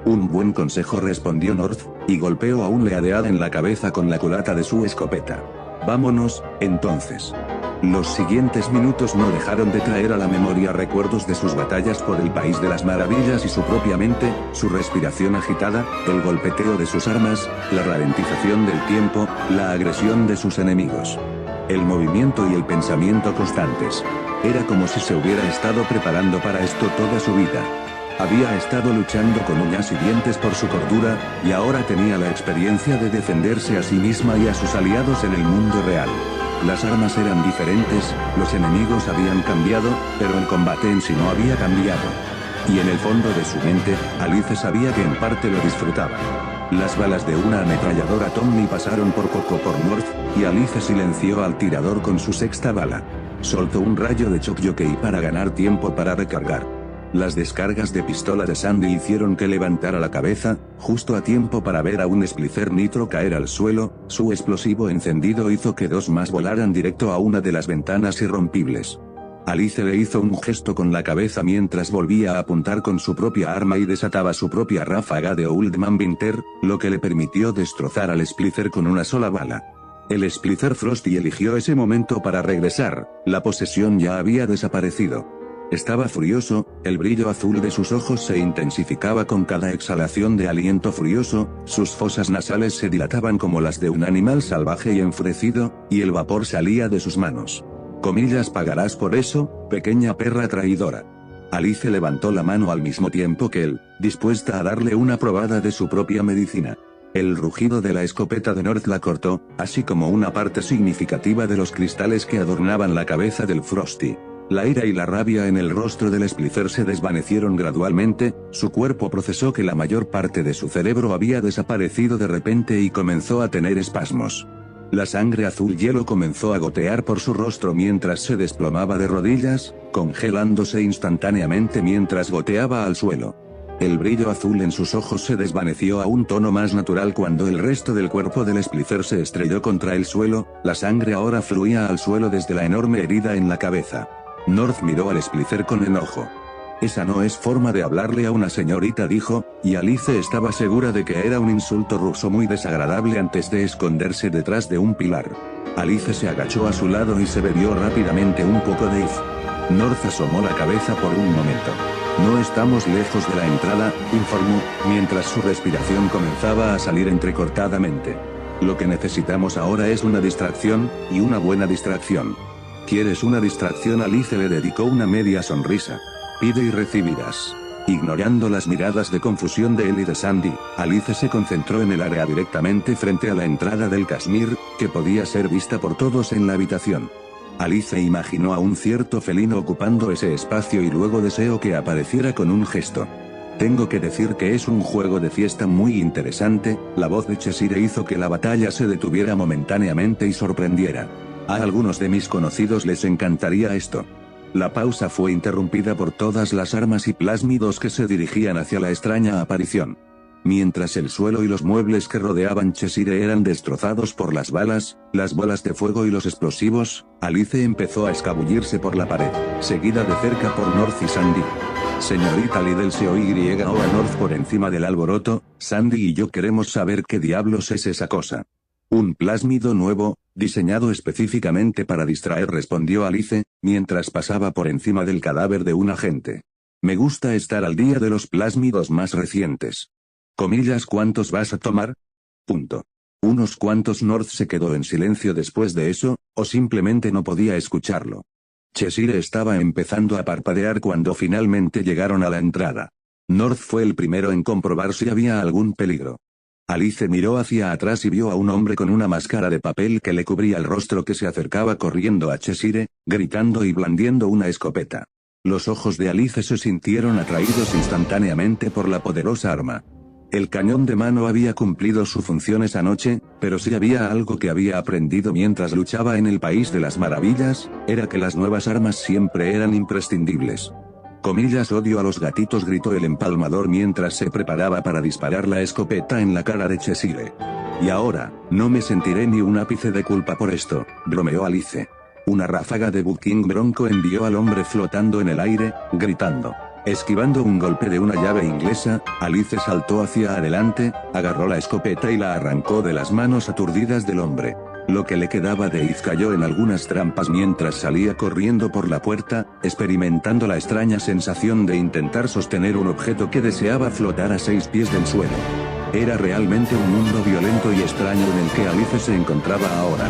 Un buen consejo, respondió North, y golpeó a un Leadead en la cabeza con la culata de su escopeta. Vámonos, entonces. Los siguientes minutos no dejaron de traer a la memoria recuerdos de sus batallas por el País de las Maravillas y su propia mente, su respiración agitada, el golpeteo de sus armas, la ralentización del tiempo, la agresión de sus enemigos. El movimiento y el pensamiento constantes. Era como si se hubiera estado preparando para esto toda su vida. Había estado luchando con uñas y dientes por su cordura, y ahora tenía la experiencia de defenderse a sí misma y a sus aliados en el mundo real. Las armas eran diferentes, los enemigos habían cambiado, pero el combate en sí no había cambiado. Y en el fondo de su mente, Alice sabía que en parte lo disfrutaba. Las balas de una ametralladora Tommy pasaron por poco por North, y Alice silenció al tirador con su sexta bala. Soltó un rayo de shock jockey para ganar tiempo para recargar. Las descargas de pistola de Sandy hicieron que levantara la cabeza, justo a tiempo para ver a un Splicer Nitro caer al suelo. Su explosivo encendido hizo que dos más volaran directo a una de las ventanas irrompibles. Alice le hizo un gesto con la cabeza mientras volvía a apuntar con su propia arma y desataba su propia ráfaga de Oldman Vinter, lo que le permitió destrozar al Splicer con una sola bala. El Splicer Frosty eligió ese momento para regresar, la posesión ya había desaparecido. Estaba furioso, el brillo azul de sus ojos se intensificaba con cada exhalación de aliento furioso, sus fosas nasales se dilataban como las de un animal salvaje y enfurecido, y el vapor salía de sus manos. Comillas, pagarás por eso, pequeña perra traidora. Alice levantó la mano al mismo tiempo que él, dispuesta a darle una probada de su propia medicina. El rugido de la escopeta de North la cortó, así como una parte significativa de los cristales que adornaban la cabeza del Frosty. La ira y la rabia en el rostro del Splicer se desvanecieron gradualmente, su cuerpo procesó que la mayor parte de su cerebro había desaparecido de repente y comenzó a tener espasmos. La sangre azul hielo comenzó a gotear por su rostro mientras se desplomaba de rodillas, congelándose instantáneamente mientras goteaba al suelo. El brillo azul en sus ojos se desvaneció a un tono más natural cuando el resto del cuerpo del Splicer se estrelló contra el suelo, la sangre ahora fluía al suelo desde la enorme herida en la cabeza. North miró al Splicer con enojo. Esa no es forma de hablarle a una señorita, dijo, y Alice estaba segura de que era un insulto ruso muy desagradable antes de esconderse detrás de un pilar. Alice se agachó a su lado y se bebió rápidamente un poco de if. North asomó la cabeza por un momento. No estamos lejos de la entrada, informó, mientras su respiración comenzaba a salir entrecortadamente. Lo que necesitamos ahora es una distracción, y una buena distracción. ¿Quieres una distracción? Alice le dedicó una media sonrisa. Pide y recibirás. Ignorando las miradas de confusión de él y de Sandy, Alice se concentró en el área directamente frente a la entrada del Kashmir, que podía ser vista por todos en la habitación. Alice imaginó a un cierto felino ocupando ese espacio y luego deseó que apareciera con un gesto. Tengo que decir que es un juego de fiesta muy interesante. La voz de Cheshire hizo que la batalla se detuviera momentáneamente y sorprendiera. A algunos de mis conocidos les encantaría esto. La pausa fue interrumpida por todas las armas y plásmidos que se dirigían hacia la extraña aparición. Mientras el suelo y los muebles que rodeaban Cheshire eran destrozados por las balas, las bolas de fuego y los explosivos, Alice empezó a escabullirse por la pared, seguida de cerca por North y Sandy. Señorita Liddell, se oyó a North por encima del alboroto. Sandy y yo queremos saber qué diablos es esa cosa. Un plásmido nuevo, diseñado específicamente para distraer, respondió Alice, mientras pasaba por encima del cadáver de un agente. Me gusta estar al día de los plásmidos más recientes. Comillas, ¿cuántos vas a tomar? Punto. Unos cuantos. North se quedó en silencio después de eso, o simplemente no podía escucharlo. Cheshire estaba empezando a parpadear cuando finalmente llegaron a la entrada. North fue el primero en comprobar si había algún peligro. Alice miró hacia atrás y vio a un hombre con una máscara de papel que le cubría el rostro que se acercaba corriendo a Cheshire, gritando y blandiendo una escopeta. Los ojos de Alice se sintieron atraídos instantáneamente por la poderosa arma. El cañón de mano había cumplido su función esa noche, pero si había algo que había aprendido mientras luchaba en el País de las Maravillas, era que las nuevas armas siempre eran imprescindibles. Comillas, odio a los gatitos, gritó el empalmador mientras se preparaba para disparar la escopeta en la cara de Cheshire. Y ahora, no me sentiré ni un ápice de culpa por esto, bromeó Alice. Una ráfaga de Bucking Bronco envió al hombre flotando en el aire, gritando. Esquivando un golpe de una llave inglesa, Alice saltó hacia adelante, agarró la escopeta y la arrancó de las manos aturdidas del hombre. Lo que le quedaba de Eve cayó en algunas trampas mientras salía corriendo por la puerta, experimentando la extraña sensación de intentar sostener un objeto que deseaba flotar a 6 pies del suelo. Era realmente un mundo violento y extraño en el que Alice se encontraba ahora.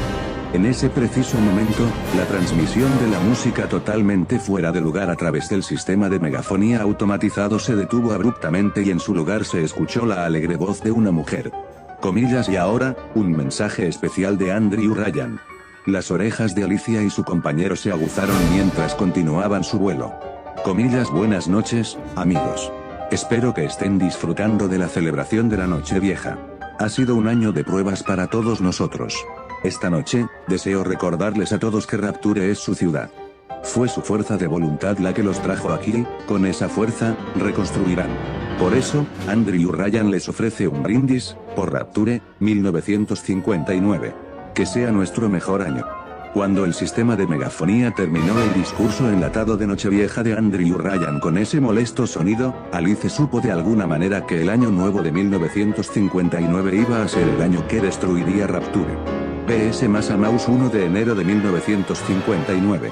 En ese preciso momento, la transmisión de la música totalmente fuera de lugar a través del sistema de megafonía automatizado se detuvo abruptamente y en su lugar se escuchó la alegre voz de una mujer. Comillas, y ahora, un mensaje especial de Andrew Ryan. Las orejas de Alicia y su compañero se aguzaron mientras continuaban su vuelo. Comillas, buenas noches, amigos. Espero que estén disfrutando de la celebración de la Nochevieja. Ha sido un año de pruebas para todos nosotros. Esta noche, deseo recordarles a todos que Rapture es su ciudad. Fue su fuerza de voluntad la que los trajo aquí, con esa fuerza, reconstruirán. Por eso, Andrew Ryan les ofrece un brindis, por Rapture, 1959. Que sea nuestro mejor año. Cuando el sistema de megafonía terminó el discurso enlatado de Nochevieja de Andrew Ryan con ese molesto sonido, Alice supo de alguna manera que el año nuevo de 1959 iba a ser el año que destruiría Rapture. PS Massa Mouse 1 de enero de 1959.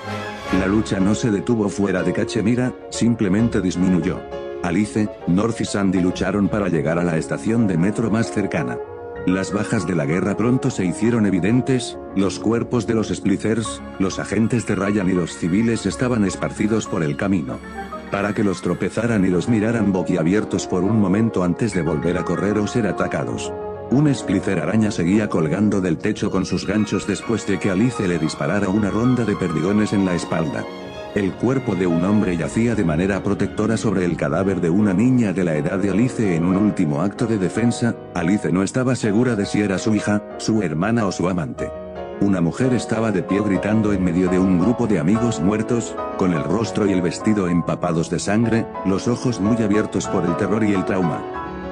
La lucha no se detuvo fuera de Cachemira, simplemente disminuyó. Alice, North y Sandy lucharon para llegar a la estación de metro más cercana. Las bajas de la guerra pronto se hicieron evidentes, los cuerpos de los Splitters, los agentes de Ryan y los civiles estaban esparcidos por el camino. Para que los tropezaran y los miraran boquiabiertos por un momento antes de volver a correr o ser atacados. Un Splitter araña seguía colgando del techo con sus ganchos después de que Alice le disparara una ronda de perdigones en la espalda. El cuerpo de un hombre yacía de manera protectora sobre el cadáver de una niña de la edad de Alice en un último acto de defensa. Alice no estaba segura de si era su hija, su hermana o su amante. Una mujer estaba de pie gritando en medio de un grupo de amigos muertos, con el rostro y el vestido empapados de sangre, los ojos muy abiertos por el terror y el trauma.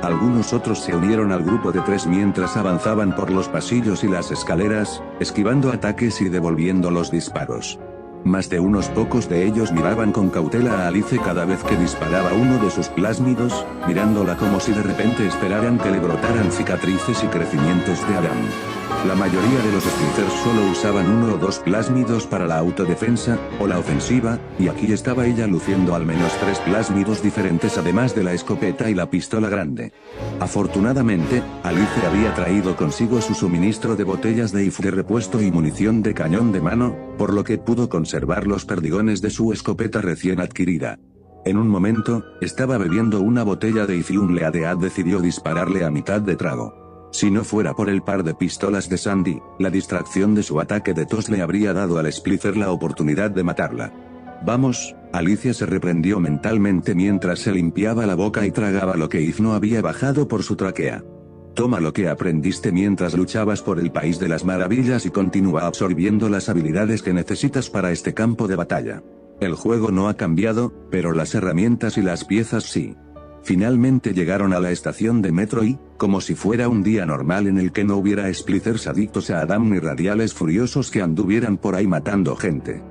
Algunos otros se unieron al grupo de 3 mientras avanzaban por los pasillos y las escaleras, esquivando ataques y devolviendo los disparos. Más de unos pocos de ellos miraban con cautela a Alice cada vez que disparaba uno de sus plásmidos, mirándola como si de repente esperaran que le brotaran cicatrices y crecimientos de Adam. La mayoría de los Splitters solo usaban 1 o 2 plásmidos para la autodefensa, o la ofensiva, y aquí estaba ella luciendo al menos 3 plásmidos diferentes además de la escopeta y la pistola grande. Afortunadamente, Alice había traído consigo su suministro de botellas de IF de repuesto y munición de cañón de mano, por lo que pudo conservar los perdigones de su escopeta recién adquirida. En un momento, estaba bebiendo una botella de IF y un Leadead decidió dispararle a mitad de trago. Si no fuera por el par de pistolas de Sandy, la distracción de su ataque de tos le habría dado al Splitter la oportunidad de matarla. Vamos, Alicia se reprendió mentalmente mientras se limpiaba la boca y tragaba lo que If no había bajado por su tráquea. Toma lo que aprendiste mientras luchabas por el País de las Maravillas y continúa absorbiendo las habilidades que necesitas para este campo de batalla. El juego no ha cambiado, pero las herramientas y las piezas sí. Finalmente llegaron a la estación de metro y, como si fuera un día normal en el que no hubiera Splitters adictos a Adam ni radiales furiosos que anduvieran por ahí matando gente.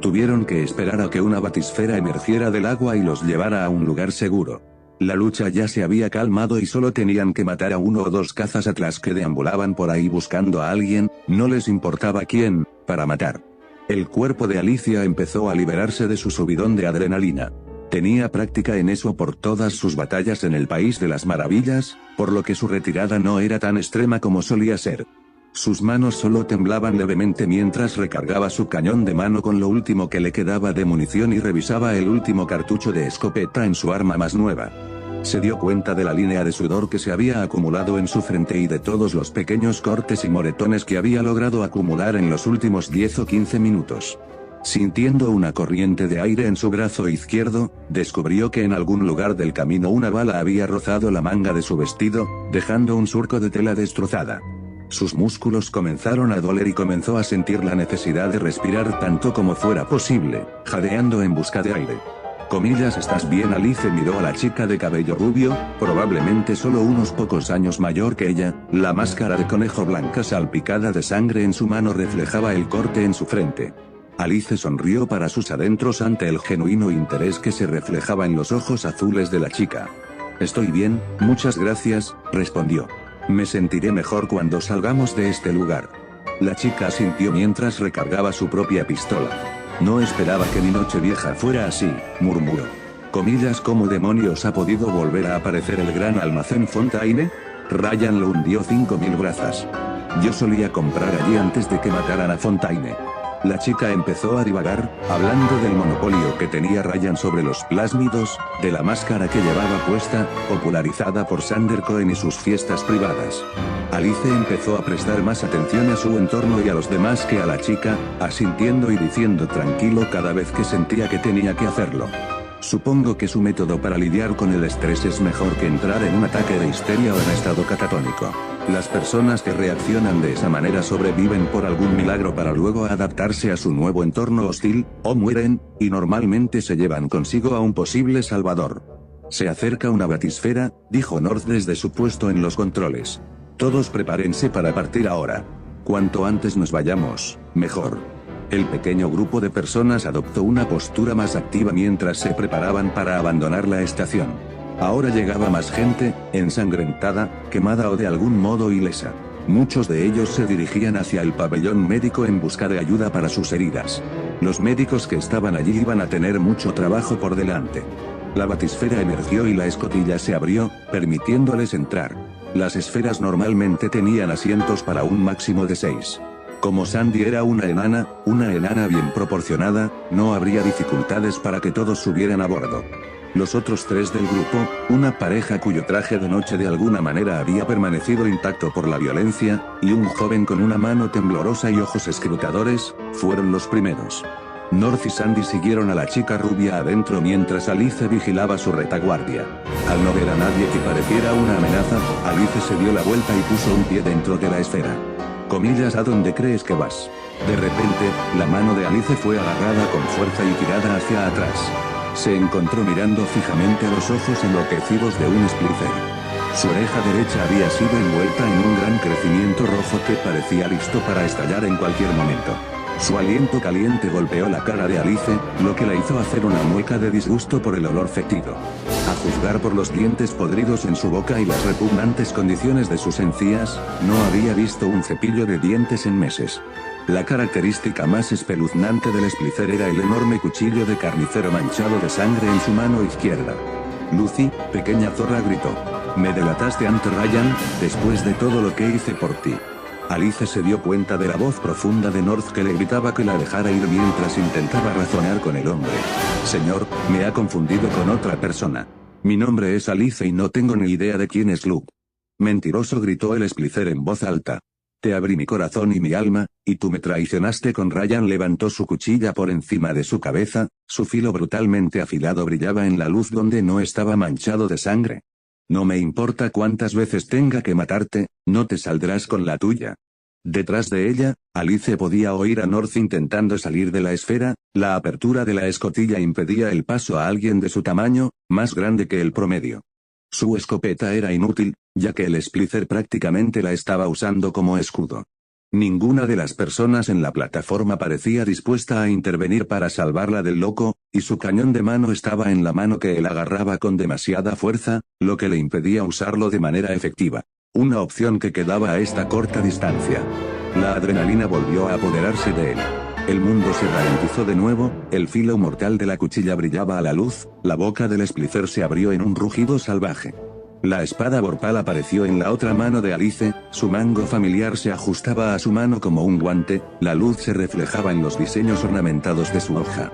Tuvieron que esperar a que una batisfera emergiera del agua y los llevara a un lugar seguro. La lucha ya se había calmado y solo tenían que matar a 1 o 2 cazas Atlas que deambulaban por ahí buscando a alguien, no les importaba quién, para matar. El cuerpo de Alicia empezó a liberarse de su subidón de adrenalina. Tenía práctica en eso por todas sus batallas en el País de las Maravillas, por lo que su retirada no era tan extrema como solía ser. Sus manos solo temblaban levemente mientras recargaba su cañón de mano con lo último que le quedaba de munición y revisaba el último cartucho de escopeta en su arma más nueva. Se dio cuenta de la línea de sudor que se había acumulado en su frente y de todos los pequeños cortes y moretones que había logrado acumular en los últimos 10 o 15 minutos. Sintiendo una corriente de aire en su brazo izquierdo, descubrió que en algún lugar del camino una bala había rozado la manga de su vestido, dejando un surco de tela destrozada. Sus músculos comenzaron a doler y comenzó a sentir la necesidad de respirar tanto como fuera posible, jadeando en busca de aire. Comillas, ¿estás bien? Alice miró a la chica de cabello rubio, probablemente solo unos pocos años mayor que ella. La máscara de conejo blanca salpicada de sangre en su mano reflejaba el corte en su frente. Alice sonrió para sus adentros ante el genuino interés que se reflejaba en los ojos azules de la chica. Estoy bien, muchas gracias, respondió. Me sentiré mejor cuando salgamos de este lugar. La chica asintió mientras recargaba su propia pistola. No esperaba que mi Nochevieja fuera así, murmuró. Comillas, ¿cómo demonios ha podido volver a aparecer el gran almacén Fontaine? Ryan lo hundió 5000 brazas. Yo solía comprar allí antes de que mataran a Fontaine. La chica empezó a divagar, hablando del monopolio que tenía Ryan sobre los plásmidos, de la máscara que llevaba puesta, popularizada por Sander Cohen y sus fiestas privadas. Alice empezó a prestar más atención a su entorno y a los demás que a la chica, asintiendo y diciendo tranquilo cada vez que sentía que tenía que hacerlo. Supongo que su método para lidiar con el estrés es mejor que entrar en un ataque de histeria o en estado catatónico. Las personas que reaccionan de esa manera sobreviven por algún milagro para luego adaptarse a su nuevo entorno hostil, o mueren, y normalmente se llevan consigo a un posible salvador. Se acerca una batisfera, dijo North desde su puesto en los controles. Todos prepárense para partir ahora. Cuanto antes nos vayamos, mejor. El pequeño grupo de personas adoptó una postura más activa mientras se preparaban para abandonar la estación. Ahora llegaba más gente, ensangrentada, quemada o de algún modo ilesa. Muchos de ellos se dirigían hacia el pabellón médico en busca de ayuda para sus heridas. Los médicos que estaban allí iban a tener mucho trabajo por delante. La batisfera emergió y la escotilla se abrió, permitiéndoles entrar. Las esferas normalmente tenían asientos para un máximo de 6. Como Sandy era una enana bien proporcionada, no habría dificultades para que todos subieran a bordo. Los otros 3 del grupo, una pareja cuyo traje de noche de alguna manera había permanecido intacto por la violencia, y un joven con una mano temblorosa y ojos escrutadores, fueron los primeros. North y Sandy siguieron a la chica rubia adentro mientras Alice vigilaba su retaguardia. Al no ver a nadie que pareciera una amenaza, Alice se dio la vuelta y puso un pie dentro de la esfera. Comillas, ¿a dónde crees que vas? De repente, la mano de Alice fue agarrada con fuerza y tirada hacia atrás. Se encontró mirando fijamente a los ojos enloquecidos de un Splicer. Su oreja derecha había sido envuelta en un gran crecimiento rojo que parecía listo para estallar en cualquier momento. Su aliento caliente golpeó la cara de Alice, lo que la hizo hacer una mueca de disgusto por el olor fétido. A juzgar por los dientes podridos en su boca y las repugnantes condiciones de sus encías, no había visto un cepillo de dientes en meses. La característica más espeluznante del Splicer era el enorme cuchillo de carnicero manchado de sangre en su mano izquierda. Lucy, pequeña zorra, gritó. Me delataste ante Ryan, después de todo lo que hice por ti. Alice se dio cuenta de la voz profunda de North que le gritaba que la dejara ir mientras intentaba razonar con el hombre. Señor, me ha confundido con otra persona. Mi nombre es Alice y no tengo ni idea de quién es Luke. Mentiroso, gritó el Splicer en voz alta. Te abrí mi corazón y mi alma, y tú me traicionaste con Ryan. Levantó su cuchilla por encima de su cabeza, su filo brutalmente afilado brillaba en la luz donde no estaba manchado de sangre. No me importa cuántas veces tenga que matarte, no te saldrás con la tuya. Detrás de ella, Alice podía oír a North intentando salir de la esfera. La apertura de la escotilla impedía el paso a alguien de su tamaño, más grande que el promedio. Su escopeta era inútil, ya que el Splicer prácticamente la estaba usando como escudo. Ninguna de las personas en la plataforma parecía dispuesta a intervenir para salvarla del loco, y su cañón de mano estaba en la mano que él agarraba con demasiada fuerza, lo que le impedía usarlo de manera efectiva. Una opción que quedaba a esta corta distancia. La adrenalina volvió a apoderarse de él. El mundo se ralentizó de nuevo, el filo mortal de la cuchilla brillaba a la luz, la boca del Splicer se abrió en un rugido salvaje. La espada vorpal apareció en la otra mano de Alice, su mango familiar se ajustaba a su mano como un guante, la luz se reflejaba en los diseños ornamentados de su hoja.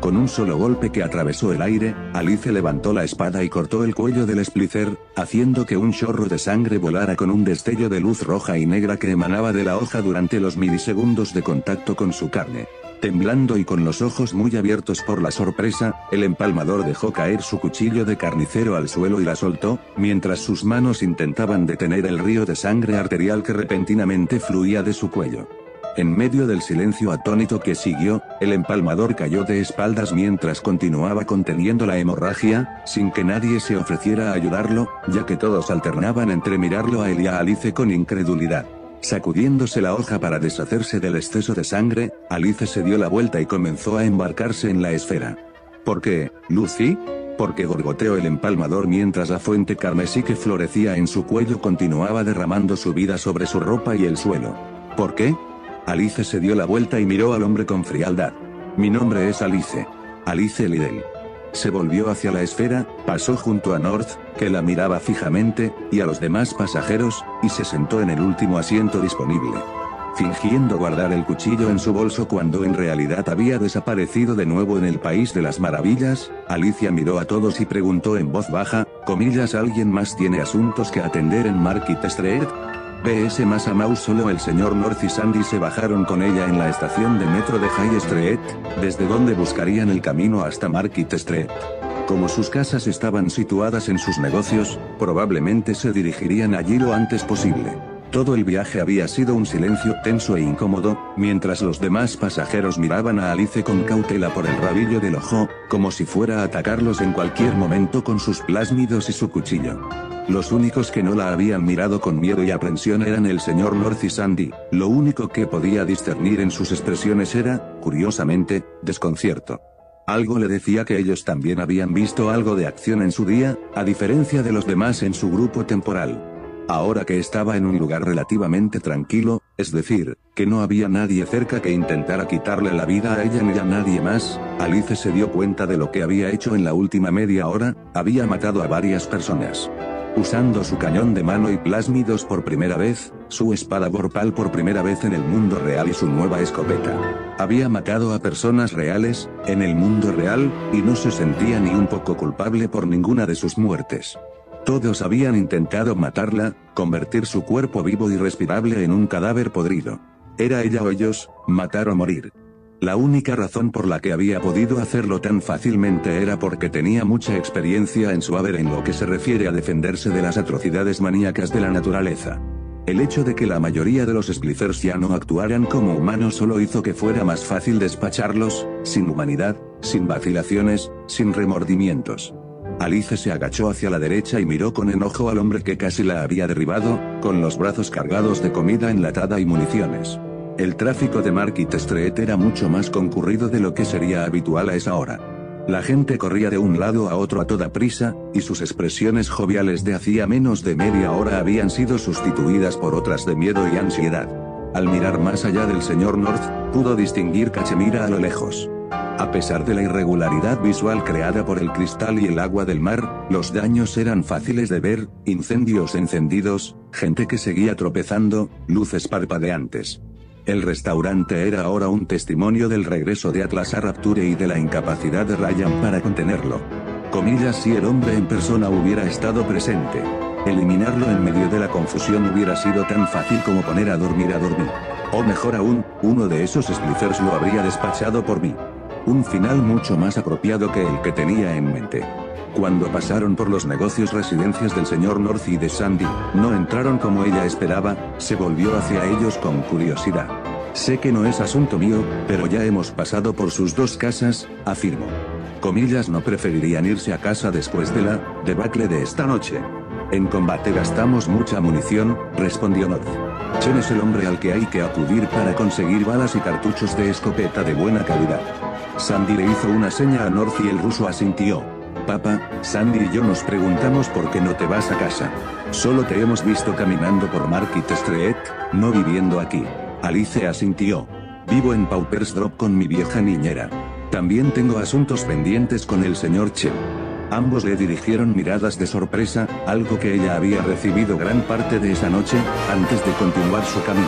Con un solo golpe que atravesó el aire, Alice levantó la espada y cortó el cuello del Splicer, haciendo que un chorro de sangre volara con un destello de luz roja y negra que emanaba de la hoja durante los milisegundos de contacto con su carne. Temblando y con los ojos muy abiertos por la sorpresa, el empalmador dejó caer su cuchillo de carnicero al suelo y la soltó, mientras sus manos intentaban detener el río de sangre arterial que repentinamente fluía de su cuello. En medio del silencio atónito que siguió, el empalmador cayó de espaldas mientras continuaba conteniendo la hemorragia, sin que nadie se ofreciera a ayudarlo, ya que todos alternaban entre mirarlo a él y a Alice con incredulidad. Sacudiéndose la hoja para deshacerse del exceso de sangre, Alice se dio la vuelta y comenzó a embarcarse en la esfera. ¿Por qué, Lucy? Porque gorgoteó el empalmador mientras la fuente carmesí que florecía en su cuello continuaba derramando su vida sobre su ropa y el suelo. ¿Por qué? Alice se dio la vuelta y miró al hombre con frialdad. Mi nombre es Alice. Alice Liddell. Se volvió hacia la esfera, pasó junto a North, que la miraba fijamente, y a los demás pasajeros, y se sentó en el último asiento disponible. Fingiendo guardar el cuchillo en su bolso cuando en realidad había desaparecido de nuevo en el País de las Maravillas, Alicia miró a todos y preguntó en voz baja, ¿alguien más tiene asuntos que atender en Market Street? B.S. más a Mouse. Solo el señor North y Sandy se bajaron con ella en la estación de metro de High Street, desde donde buscarían el camino hasta Market Street. Como sus casas estaban situadas en sus negocios, probablemente se dirigirían allí lo antes posible. Todo el viaje había sido un silencio tenso e incómodo, mientras los demás pasajeros miraban a Alice con cautela por el rabillo del ojo, como si fuera a atacarlos en cualquier momento con sus plásmidos y su cuchillo. Los únicos que no la habían mirado con miedo y aprensión eran el señor North y Sandy. Lo único que podía discernir en sus expresiones era, curiosamente, desconcierto. Algo le decía que ellos también habían visto algo de acción en su día, a diferencia de los demás en su grupo temporal. Ahora que estaba en un lugar relativamente tranquilo, es decir, que no había nadie cerca que intentara quitarle la vida a ella ni a nadie más, Alice se dio cuenta de lo que había hecho en la última media hora, había matado a varias personas. Usando su cañón de mano y plásmidos por primera vez, su espada vorpal por primera vez en el mundo real y su nueva escopeta. Había matado a personas reales, en el mundo real, y no se sentía ni un poco culpable por ninguna de sus muertes. Todos habían intentado matarla, convertir su cuerpo vivo y respirable en un cadáver podrido. Era ella o ellos, matar o morir. La única razón por la que había podido hacerlo tan fácilmente era porque tenía mucha experiencia en su haber en lo que se refiere a defenderse de las atrocidades maníacas de la naturaleza. El hecho de que la mayoría de los Splicers ya no actuaran como humanos solo hizo que fuera más fácil despacharlos, sin humanidad, sin vacilaciones, sin remordimientos. Alice se agachó hacia la derecha y miró con enojo al hombre que casi la había derribado, con los brazos cargados de comida enlatada y municiones. El tráfico de Market Street era mucho más concurrido de lo que sería habitual a esa hora. La gente corría de un lado a otro a toda prisa, y sus expresiones joviales de hacía menos de media hora habían sido sustituidas por otras de miedo y ansiedad. Al mirar más allá del señor North, pudo distinguir Cachemira a lo lejos. A pesar de la irregularidad visual creada por el cristal y el agua del mar, los daños eran fáciles de ver, incendios encendidos, gente que seguía tropezando, luces parpadeantes. El restaurante era ahora un testimonio del regreso de Atlas a Rapture y de la incapacidad de Ryan para contenerlo. Comillas, si el hombre en persona hubiera estado presente. Eliminarlo en medio de la confusión hubiera sido tan fácil como poner a dormir. O mejor aún, uno de esos Splicers lo habría despachado por mí. Un final mucho más apropiado que el que tenía en mente. Cuando pasaron por los negocios residencias del señor North y de Sandy, no entraron como ella esperaba, se volvió hacia ellos con curiosidad. Sé que no es asunto mío, pero ya hemos pasado por sus dos casas, afirmó. Comillas, no preferirían irse a casa después de la debacle de esta noche. En combate gastamos mucha munición, respondió North. Chen es el hombre al que hay que acudir para conseguir balas y cartuchos de escopeta de buena calidad. Sandy le hizo una seña a North y el ruso asintió. Papá, Sandy y yo nos preguntamos por qué no te vas a casa. Solo te hemos visto caminando por Market Street, no viviendo aquí. Alice asintió. Vivo en Pauper's Drop con mi vieja niñera. También tengo asuntos pendientes con el señor Chen. Ambos le dirigieron miradas de sorpresa, algo que ella había recibido gran parte de esa noche, antes de continuar su camino.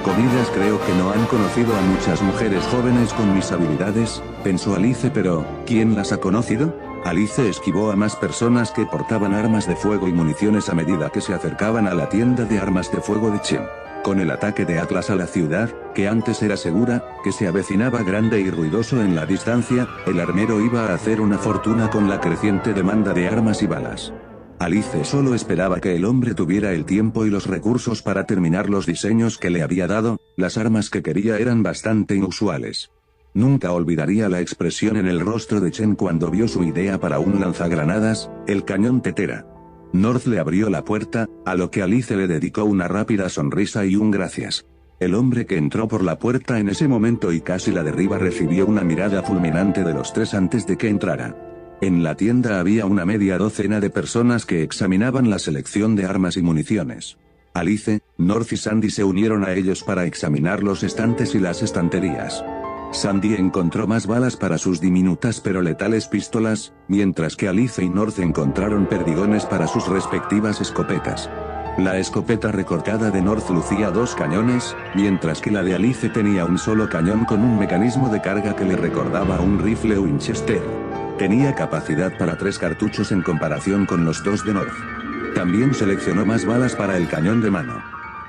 Comillas, creo que no han conocido a muchas mujeres jóvenes con mis habilidades, pensó Alice, pero, ¿quién las ha conocido? Alice esquivó a más personas que portaban armas de fuego y municiones a medida que se acercaban a la tienda de armas de fuego de Chen. Con el ataque de Atlas a la ciudad, que antes era segura, que se avecinaba grande y ruidoso en la distancia, el armero iba a hacer una fortuna con la creciente demanda de armas y balas. Alice solo esperaba que el hombre tuviera el tiempo y los recursos para terminar los diseños que le había dado. Las armas que quería eran bastante inusuales. Nunca olvidaría la expresión en el rostro de Chen cuando vio su idea para un lanzagranadas, el cañón tetera. North le abrió la puerta, a lo que Alice le dedicó una rápida sonrisa y un gracias. El hombre que entró por la puerta en ese momento y casi la derriba recibió una mirada fulminante de los tres antes de que entrara. En la tienda había una media docena de personas que examinaban la selección de armas y municiones. Alice, North y Sandy se unieron a ellos para examinar los estantes y las estanterías. Sandy encontró más balas para sus diminutas pero letales pistolas, mientras que Alice y North encontraron perdigones para sus respectivas escopetas. La escopeta recortada de North lucía 2 cañones, mientras que la de Alice tenía un solo cañón con un mecanismo de carga que le recordaba a un rifle Winchester. Tenía capacidad para 3 cartuchos en comparación con los 2 de North. También seleccionó más balas para el cañón de mano.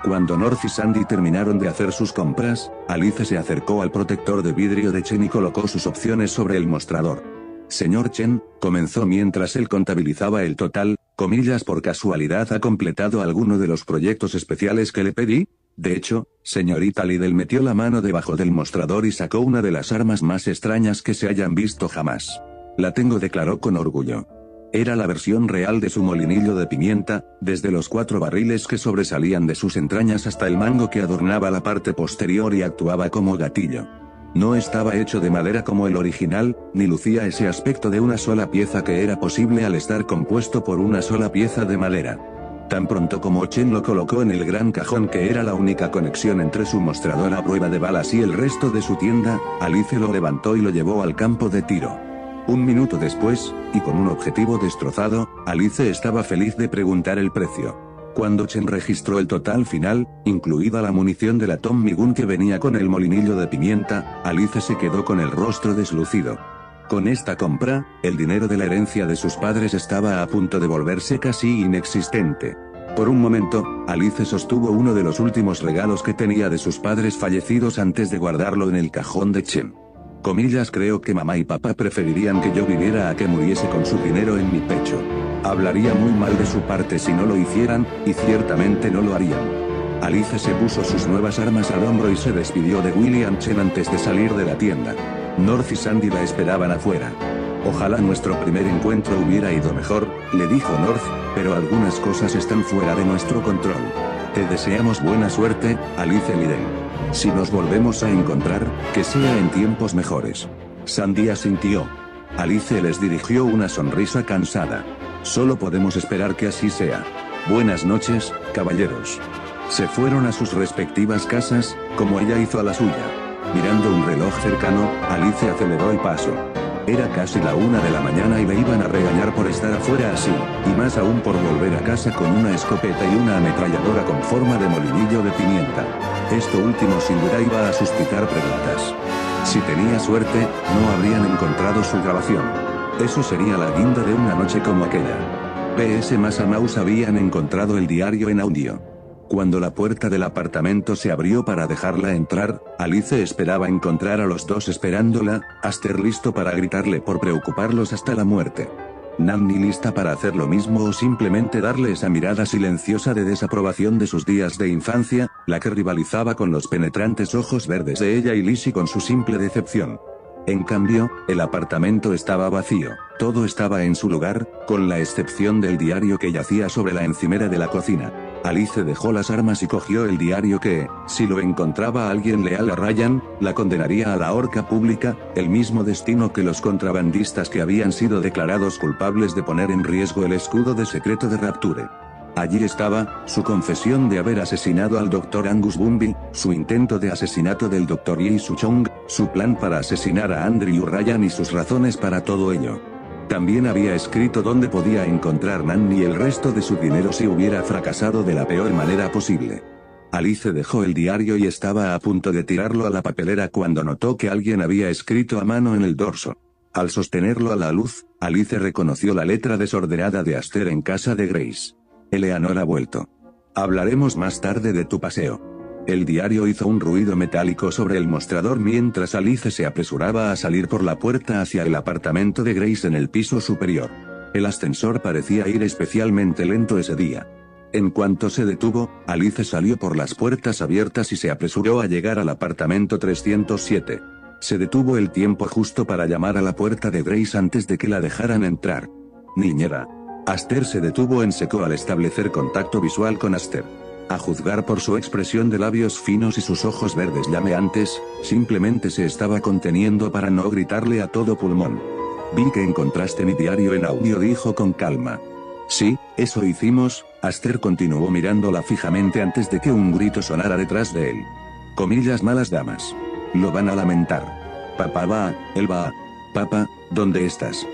Cuando North y Sandy terminaron de hacer sus compras, Alice se acercó al protector de vidrio de Chen y colocó sus opciones sobre el mostrador. Señor Chen, comenzó mientras él contabilizaba el total, comillas, ¿por casualidad ha completado alguno de los proyectos especiales que le pedí? De hecho, señorita Liddell metió la mano debajo del mostrador y sacó una de las armas más extrañas que se hayan visto jamás. La tengo, declaró con orgullo. Era la versión real de su molinillo de pimienta, desde los 4 barriles que sobresalían de sus entrañas hasta el mango que adornaba la parte posterior y actuaba como gatillo. No estaba hecho de madera como el original, ni lucía ese aspecto de una sola pieza que era posible al estar compuesto por una sola pieza de madera. Tan pronto como Chen lo colocó en el gran cajón que era la única conexión entre su mostrador a prueba de balas y el resto de su tienda, Alice lo levantó y lo llevó al campo de tiro. Un minuto después, y con un objetivo destrozado, Alice estaba feliz de preguntar el precio. Cuando Chen registró el total final, incluida la munición de la Tommy Gun que venía con el molinillo de pimienta, Alice se quedó con el rostro deslucido. Con esta compra, el dinero de la herencia de sus padres estaba a punto de volverse casi inexistente. Por un momento, Alice sostuvo uno de los últimos regalos que tenía de sus padres fallecidos antes de guardarlo en el cajón de Chen. Comillas, creo que mamá y papá preferirían que yo viviera a que muriese con su dinero en mi pecho. Hablaría muy mal de su parte si no lo hicieran, y ciertamente no lo harían. Alice se puso sus nuevas armas al hombro y se despidió de William Chen antes de salir de la tienda. North y Sandy la esperaban afuera. Ojalá nuestro primer encuentro hubiera ido mejor, le dijo North, pero algunas cosas están fuera de nuestro control. Te deseamos buena suerte, Alice Liddell. Si nos volvemos a encontrar, que sea en tiempos mejores. Sandy asintió. Alice les dirigió una sonrisa cansada. Solo podemos esperar que así sea. Buenas noches, caballeros. Se fueron a sus respectivas casas, como ella hizo a la suya. Mirando un reloj cercano, Alice aceleró el paso. Era casi la 1 de la mañana y le iban a regañar por estar afuera así, y más aún por volver a casa con una escopeta y una ametralladora con forma de molinillo de pimienta. Esto último sin duda iba a suscitar preguntas. Si tenía suerte, no habrían encontrado su grabación. Eso sería la guinda de una noche como aquella. B.S. Mouse habían encontrado el diario en audio. Cuando la puerta del apartamento se abrió para dejarla entrar, Alice esperaba encontrar a los dos esperándola, Aster listo para gritarle por preocuparlos hasta la muerte. Nanny lista para hacer lo mismo o simplemente darle esa mirada silenciosa de desaprobación de sus días de infancia, la que rivalizaba con los penetrantes ojos verdes de ella y Lizzie con su simple decepción. En cambio, el apartamento estaba vacío, todo estaba en su lugar, con la excepción del diario que yacía sobre la encimera de la cocina. Alice dejó las armas y cogió el diario que, si lo encontraba alguien leal a Ryan, la condenaría a la horca pública, el mismo destino que los contrabandistas que habían sido declarados culpables de poner en riesgo el escudo de secreto de Rapture. Allí estaba, su confesión de haber asesinado al Dr. Angus Bumby, su intento de asesinato del Dr. Yi Su-chong, su plan para asesinar a Andrew Ryan y sus razones para todo ello. También había escrito dónde podía encontrar Nanny y el resto de su dinero si hubiera fracasado de la peor manera posible. Alice dejó el diario y estaba a punto de tirarlo a la papelera cuando notó que alguien había escrito a mano en el dorso. Al sostenerlo a la luz, Alice reconoció la letra desordenada de Aster en casa de Grace. Eleanor ha vuelto. Hablaremos más tarde de tu paseo. El diario hizo un ruido metálico sobre el mostrador mientras Alice se apresuraba a salir por la puerta hacia el apartamento de Grace en el piso superior. El ascensor parecía ir especialmente lento ese día. En cuanto se detuvo, Alice salió por las puertas abiertas y se apresuró a llegar al apartamento 307. Se detuvo el tiempo justo para llamar a la puerta de Grace antes de que la dejaran entrar. Niñera. Aster se detuvo en seco al establecer contacto visual con Aster. A juzgar por su expresión de labios finos y sus ojos verdes llameantes, simplemente se estaba conteniendo para no gritarle a todo pulmón. Vi que encontraste mi diario en audio, dijo con calma. Sí, eso hicimos. Aster continuó mirándola fijamente antes de que un grito sonara detrás de él. Comillas, malas damas. Lo van a lamentar. Papá va, él va. Papá, ¿dónde estás?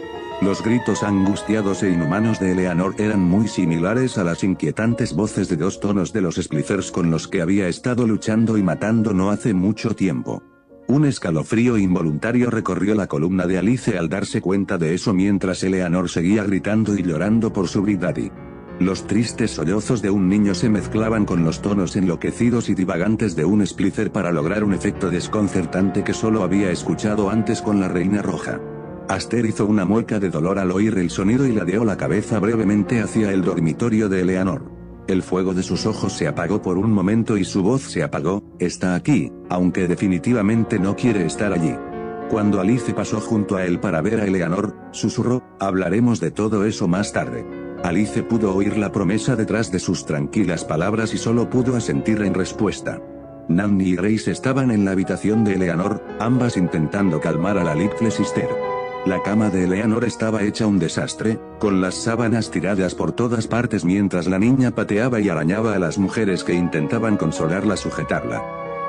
Los gritos angustiados e inhumanos de Eleanor eran muy similares a las inquietantes voces de 2 tonos de los Splicers con los que había estado luchando y matando no hace mucho tiempo. Un escalofrío involuntario recorrió la columna de Alice al darse cuenta de eso mientras Eleanor seguía gritando y llorando por su Big Daddy. Los tristes sollozos de un niño se mezclaban con los tonos enloquecidos y divagantes de un Splicer para lograr un efecto desconcertante que solo había escuchado antes con la Reina Roja. Aster hizo una mueca de dolor al oír el sonido y ladeó la cabeza brevemente hacia el dormitorio de Eleanor. El fuego de sus ojos se apagó por un momento y su voz se apagó. Está aquí, aunque definitivamente no quiere estar allí. Cuando Alice pasó junto a él para ver a Eleanor, susurró, hablaremos de todo eso más tarde. Alice pudo oír la promesa detrás de sus tranquilas palabras y solo pudo asentir en respuesta. Nanny y Grace estaban en la habitación de Eleanor, ambas intentando calmar a la Little Sister. La cama de Eleanor estaba hecha un desastre, con las sábanas tiradas por todas partes mientras la niña pateaba y arañaba a las mujeres que intentaban consolarla sujetarla.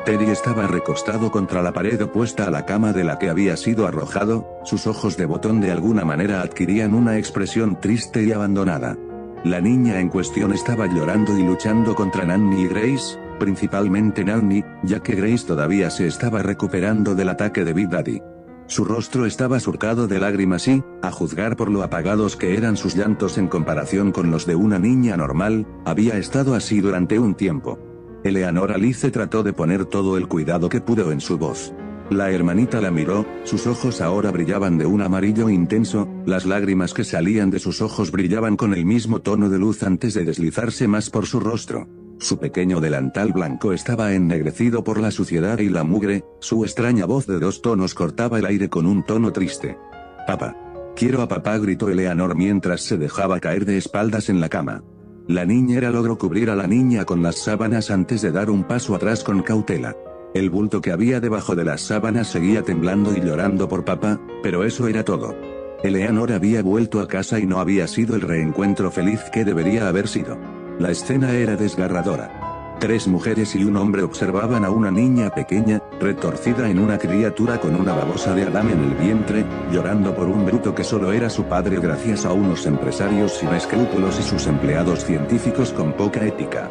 Teddy estaba recostado contra la pared opuesta a la cama de la que había sido arrojado, sus ojos de botón de alguna manera adquirían una expresión triste y abandonada. La niña en cuestión estaba llorando y luchando contra Nanny y Grace, principalmente Nanny, ya que Grace todavía se estaba recuperando del ataque de Big Daddy. Su rostro estaba surcado de lágrimas y, a juzgar por lo apagados que eran sus llantos en comparación con los de una niña normal, había estado así durante un tiempo. Eleanor Alice trató de poner todo el cuidado que pudo en su voz. La hermanita la miró, sus ojos ahora brillaban de un amarillo intenso, las lágrimas que salían de sus ojos brillaban con el mismo tono de luz antes de deslizarse más por su rostro. Su pequeño delantal blanco estaba ennegrecido por la suciedad y la mugre, su extraña voz de 2 tonos cortaba el aire con un tono triste. Papá. Quiero a papá, gritó Eleanor mientras se dejaba caer de espaldas en la cama. La niñera logró cubrir a la niña con las sábanas antes de dar un paso atrás con cautela. El bulto que había debajo de las sábanas seguía temblando y llorando por papá, pero eso era todo. Eleanor había vuelto a casa y no había sido el reencuentro feliz que debería haber sido. La escena era desgarradora. 3 mujeres y un hombre observaban a una niña pequeña, retorcida en una criatura con una babosa de Adán en el vientre, llorando por un bruto que solo era su padre gracias a unos empresarios sin escrúpulos y sus empleados científicos con poca ética.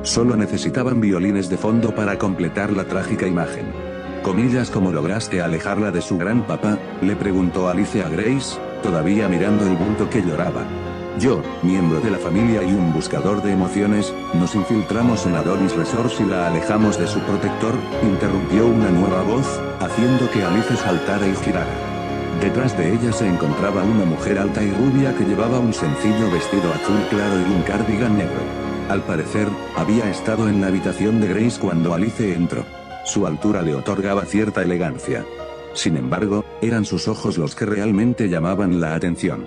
Solo necesitaban violines de fondo para completar la trágica imagen. Comillas, ¿cómo lograste alejarla de su gran papá?, le preguntó Alice a Grace, todavía mirando el bulto que lloraba. Yo, miembro de la familia y un buscador de emociones, nos infiltramos en Adonis Resorts y la alejamos de su protector, interrumpió una nueva voz, haciendo que Alice saltara y girara. Detrás de ella se encontraba una mujer alta y rubia que llevaba un sencillo vestido azul claro y un cardigan negro. Al parecer, había estado en la habitación de Grace cuando Alice entró. Su altura le otorgaba cierta elegancia. Sin embargo, eran sus ojos los que realmente llamaban la atención.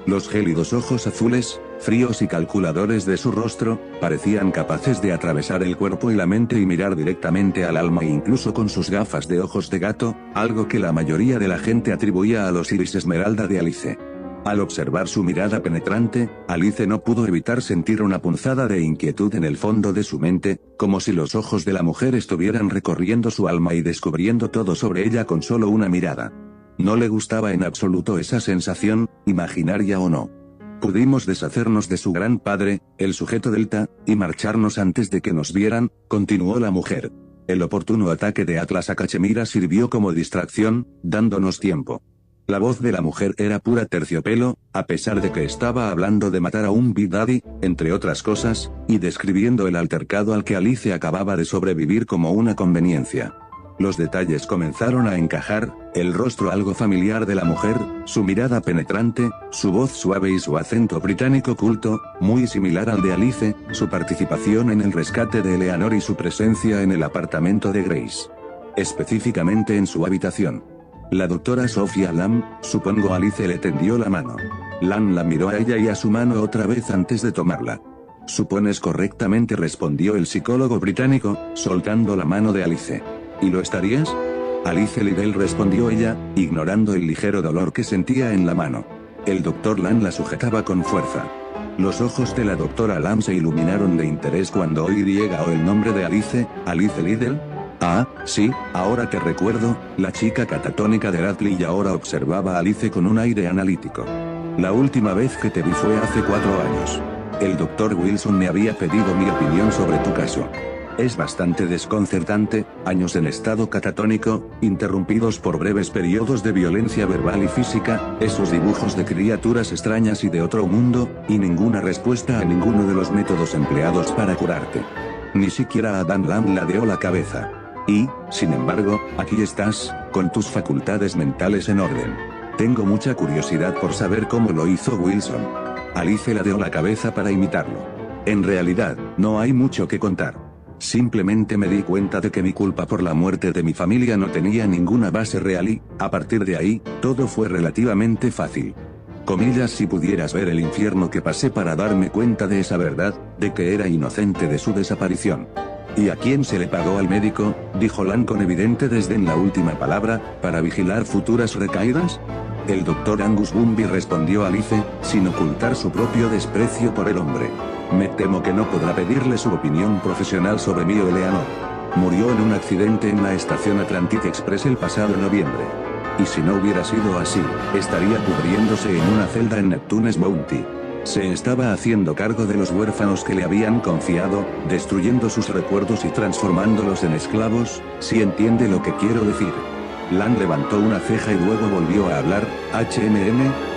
Los gélidos ojos azules, fríos y calculadores de su rostro, parecían capaces de atravesar el cuerpo y la mente y mirar directamente al alma incluso con sus gafas de ojos de gato, algo que la mayoría de la gente atribuía a los iris esmeralda de Alice. Al observar su mirada penetrante, Alice no pudo evitar sentir una punzada de inquietud en el fondo de su mente, como si los ojos de la mujer estuvieran recorriendo su alma y descubriendo todo sobre ella con solo una mirada. No le gustaba en absoluto esa sensación, imaginaria o no. Pudimos deshacernos de su gran padre, el sujeto Delta, y marcharnos antes de que nos vieran, continuó la mujer. El oportuno ataque de Atlas a Cachemira sirvió como distracción, dándonos tiempo. La voz de la mujer era pura terciopelo, a pesar de que estaba hablando de matar a un Big Daddy, entre otras cosas, y describiendo el altercado al que Alice acababa de sobrevivir como una conveniencia. Los detalles comenzaron a encajar, el rostro algo familiar de la mujer, su mirada penetrante, su voz suave y su acento británico culto, muy similar al de Alice, su participación en el rescate de Eleanor y su presencia en el apartamento de Grace. Específicamente en su habitación. La doctora Sophia Lamb, supongo Alice le tendió la mano. Lamb la miró a ella y a su mano otra vez antes de tomarla. Supones correctamente, respondió el psicólogo británico, soltando la mano de Alice. ¿Y lo estarías? Alice Liddell, respondió ella, ignorando el ligero dolor que sentía en la mano. El doctor Lamb la sujetaba con fuerza. Los ojos de la doctora Lamb se iluminaron de interés cuando oí o el nombre de Alice Liddell. Ah, sí, ahora te recuerdo, la chica catatónica de Radley, y ahora observaba a Alice con un aire analítico. La última vez que te vi fue hace 4 años. El doctor Wilson me había pedido mi opinión sobre tu caso. Es bastante desconcertante, años en estado catatónico, interrumpidos por breves periodos de violencia verbal y física, esos dibujos de criaturas extrañas y de otro mundo, y ninguna respuesta a ninguno de los métodos empleados para curarte. Ni siquiera Adam Lamb ladeó la cabeza. Y, sin embargo, aquí estás, con tus facultades mentales en orden. Tengo mucha curiosidad por saber cómo lo hizo Wilson. Alice ladeó la cabeza para imitarlo. En realidad, no hay mucho que contar. Simplemente me di cuenta de que mi culpa por la muerte de mi familia no tenía ninguna base real y, a partir de ahí, todo fue relativamente fácil. Comillas, si pudieras ver el infierno que pasé para darme cuenta de esa verdad, de que era inocente de su desaparición. ¿Y a quién se le pagó? Al médico, dijo Lamb con evidente desdén la última palabra, ¿para vigilar futuras recaídas? El doctor Angus Bumby, respondió Alice, sin ocultar su propio desprecio por el hombre. Me temo que no podrá pedirle su opinión profesional sobre mí o Eleanor. Murió en un accidente en la estación Atlantic Express el pasado noviembre. Y si no hubiera sido así, estaría pudriéndose en una celda en Neptune's Bounty. Se estaba haciendo cargo de los huérfanos que le habían confiado, destruyendo sus recuerdos y transformándolos en esclavos, si entiende lo que quiero decir. Lamb levantó una ceja y luego volvió a hablar.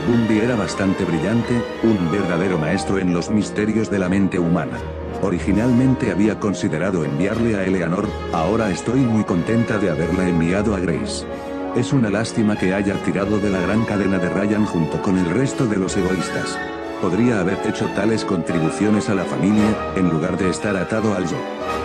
Bumby era bastante brillante, un verdadero maestro en los misterios de la mente humana. Originalmente había considerado enviarle a Eleanor, ahora estoy muy contenta de haberla enviado a Grace. Es una lástima que haya tirado de la gran cadena de Ryan junto con el resto de los egoístas. Podría haber hecho tales contribuciones a la familia, en lugar de estar atado al yo.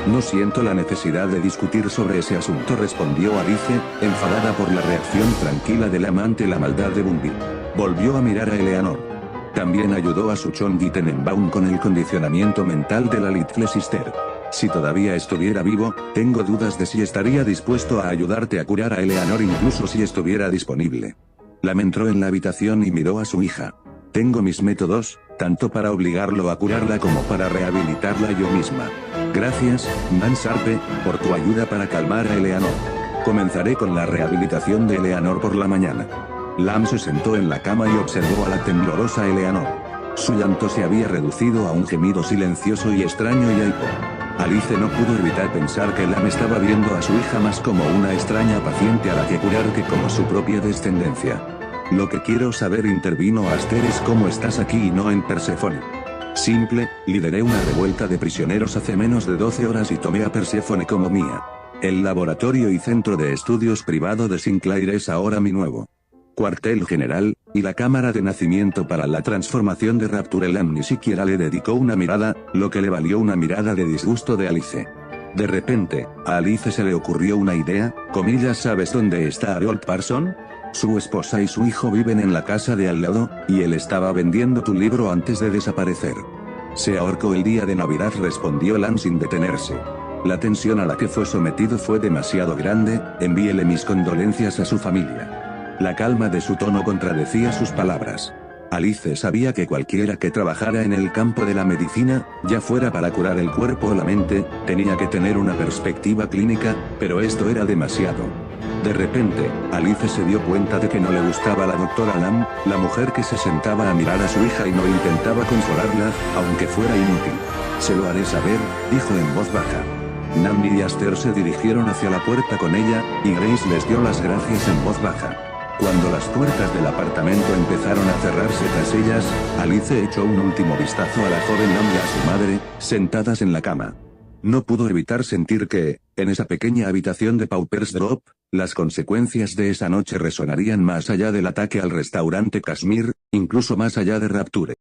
No siento la necesidad de discutir sobre ese asunto, respondió Alice, enfadada por la reacción tranquila del amante, la maldad de Bumby. Volvió a mirar a Eleanor. También ayudó a su Chongi Tenenbaum con el condicionamiento mental de la Little Sister. Si todavía estuviera vivo, tengo dudas de si estaría dispuesto a ayudarte a curar a Eleanor incluso si estuviera disponible. Lamb entró en la habitación y miró a su hija. Tengo mis métodos, tanto para obligarlo a curarla como para rehabilitarla yo misma. Gracias, Nan Sharpe, por tu ayuda para calmar a Eleanor. Comenzaré con la rehabilitación de Eleanor por la mañana. Lamb se sentó en la cama y observó a la temblorosa Eleanor. Su llanto se había reducido a un gemido silencioso y extraño y aipo. Alice no pudo evitar pensar que Lamb estaba viendo a su hija más como una extraña paciente a la que curar que como su propia descendencia. Lo que quiero saber, intervino Aster, es cómo estás aquí y no en Perséfone. Simple, lideré una revuelta de prisioneros hace menos de 12 horas y tomé a Perséfone como mía. El laboratorio y centro de estudios privado de Sinclair es ahora mi nuevo cuartel general, y la cámara de nacimiento para la transformación de Rapture. Lamb ni siquiera le dedicó una mirada, lo que le valió una mirada de disgusto de Alice. De repente, a Alice se le ocurrió una idea, comillas, ¿sabes dónde está Harold Parson? Su esposa y su hijo viven en la casa de al lado, y él estaba vendiendo tu libro antes de desaparecer. Se ahorcó el día de Navidad, respondió Lamb sin detenerse. La tensión a la que fue sometido fue demasiado grande, envíele mis condolencias a su familia. La calma de su tono contradecía sus palabras. Alice sabía que cualquiera que trabajara en el campo de la medicina, ya fuera para curar el cuerpo o la mente, tenía que tener una perspectiva clínica, pero esto era demasiado. De repente, Alice se dio cuenta de que no le gustaba la doctora Lamb, la mujer que se sentaba a mirar a su hija y no intentaba consolarla, aunque fuera inútil. Se lo haré saber, dijo en voz baja. Nambi y Aster se dirigieron hacia la puerta con ella, y Grace les dio las gracias en voz baja. Cuando las puertas del apartamento empezaron a cerrarse tras ellas, Alice echó un último vistazo a la joven Nam y a su madre, sentadas en la cama. No pudo evitar sentir que, en esa pequeña habitación de Pauper's Drop, las consecuencias de esa noche resonarían más allá del ataque al restaurante Kashmir, incluso más allá de Rapture.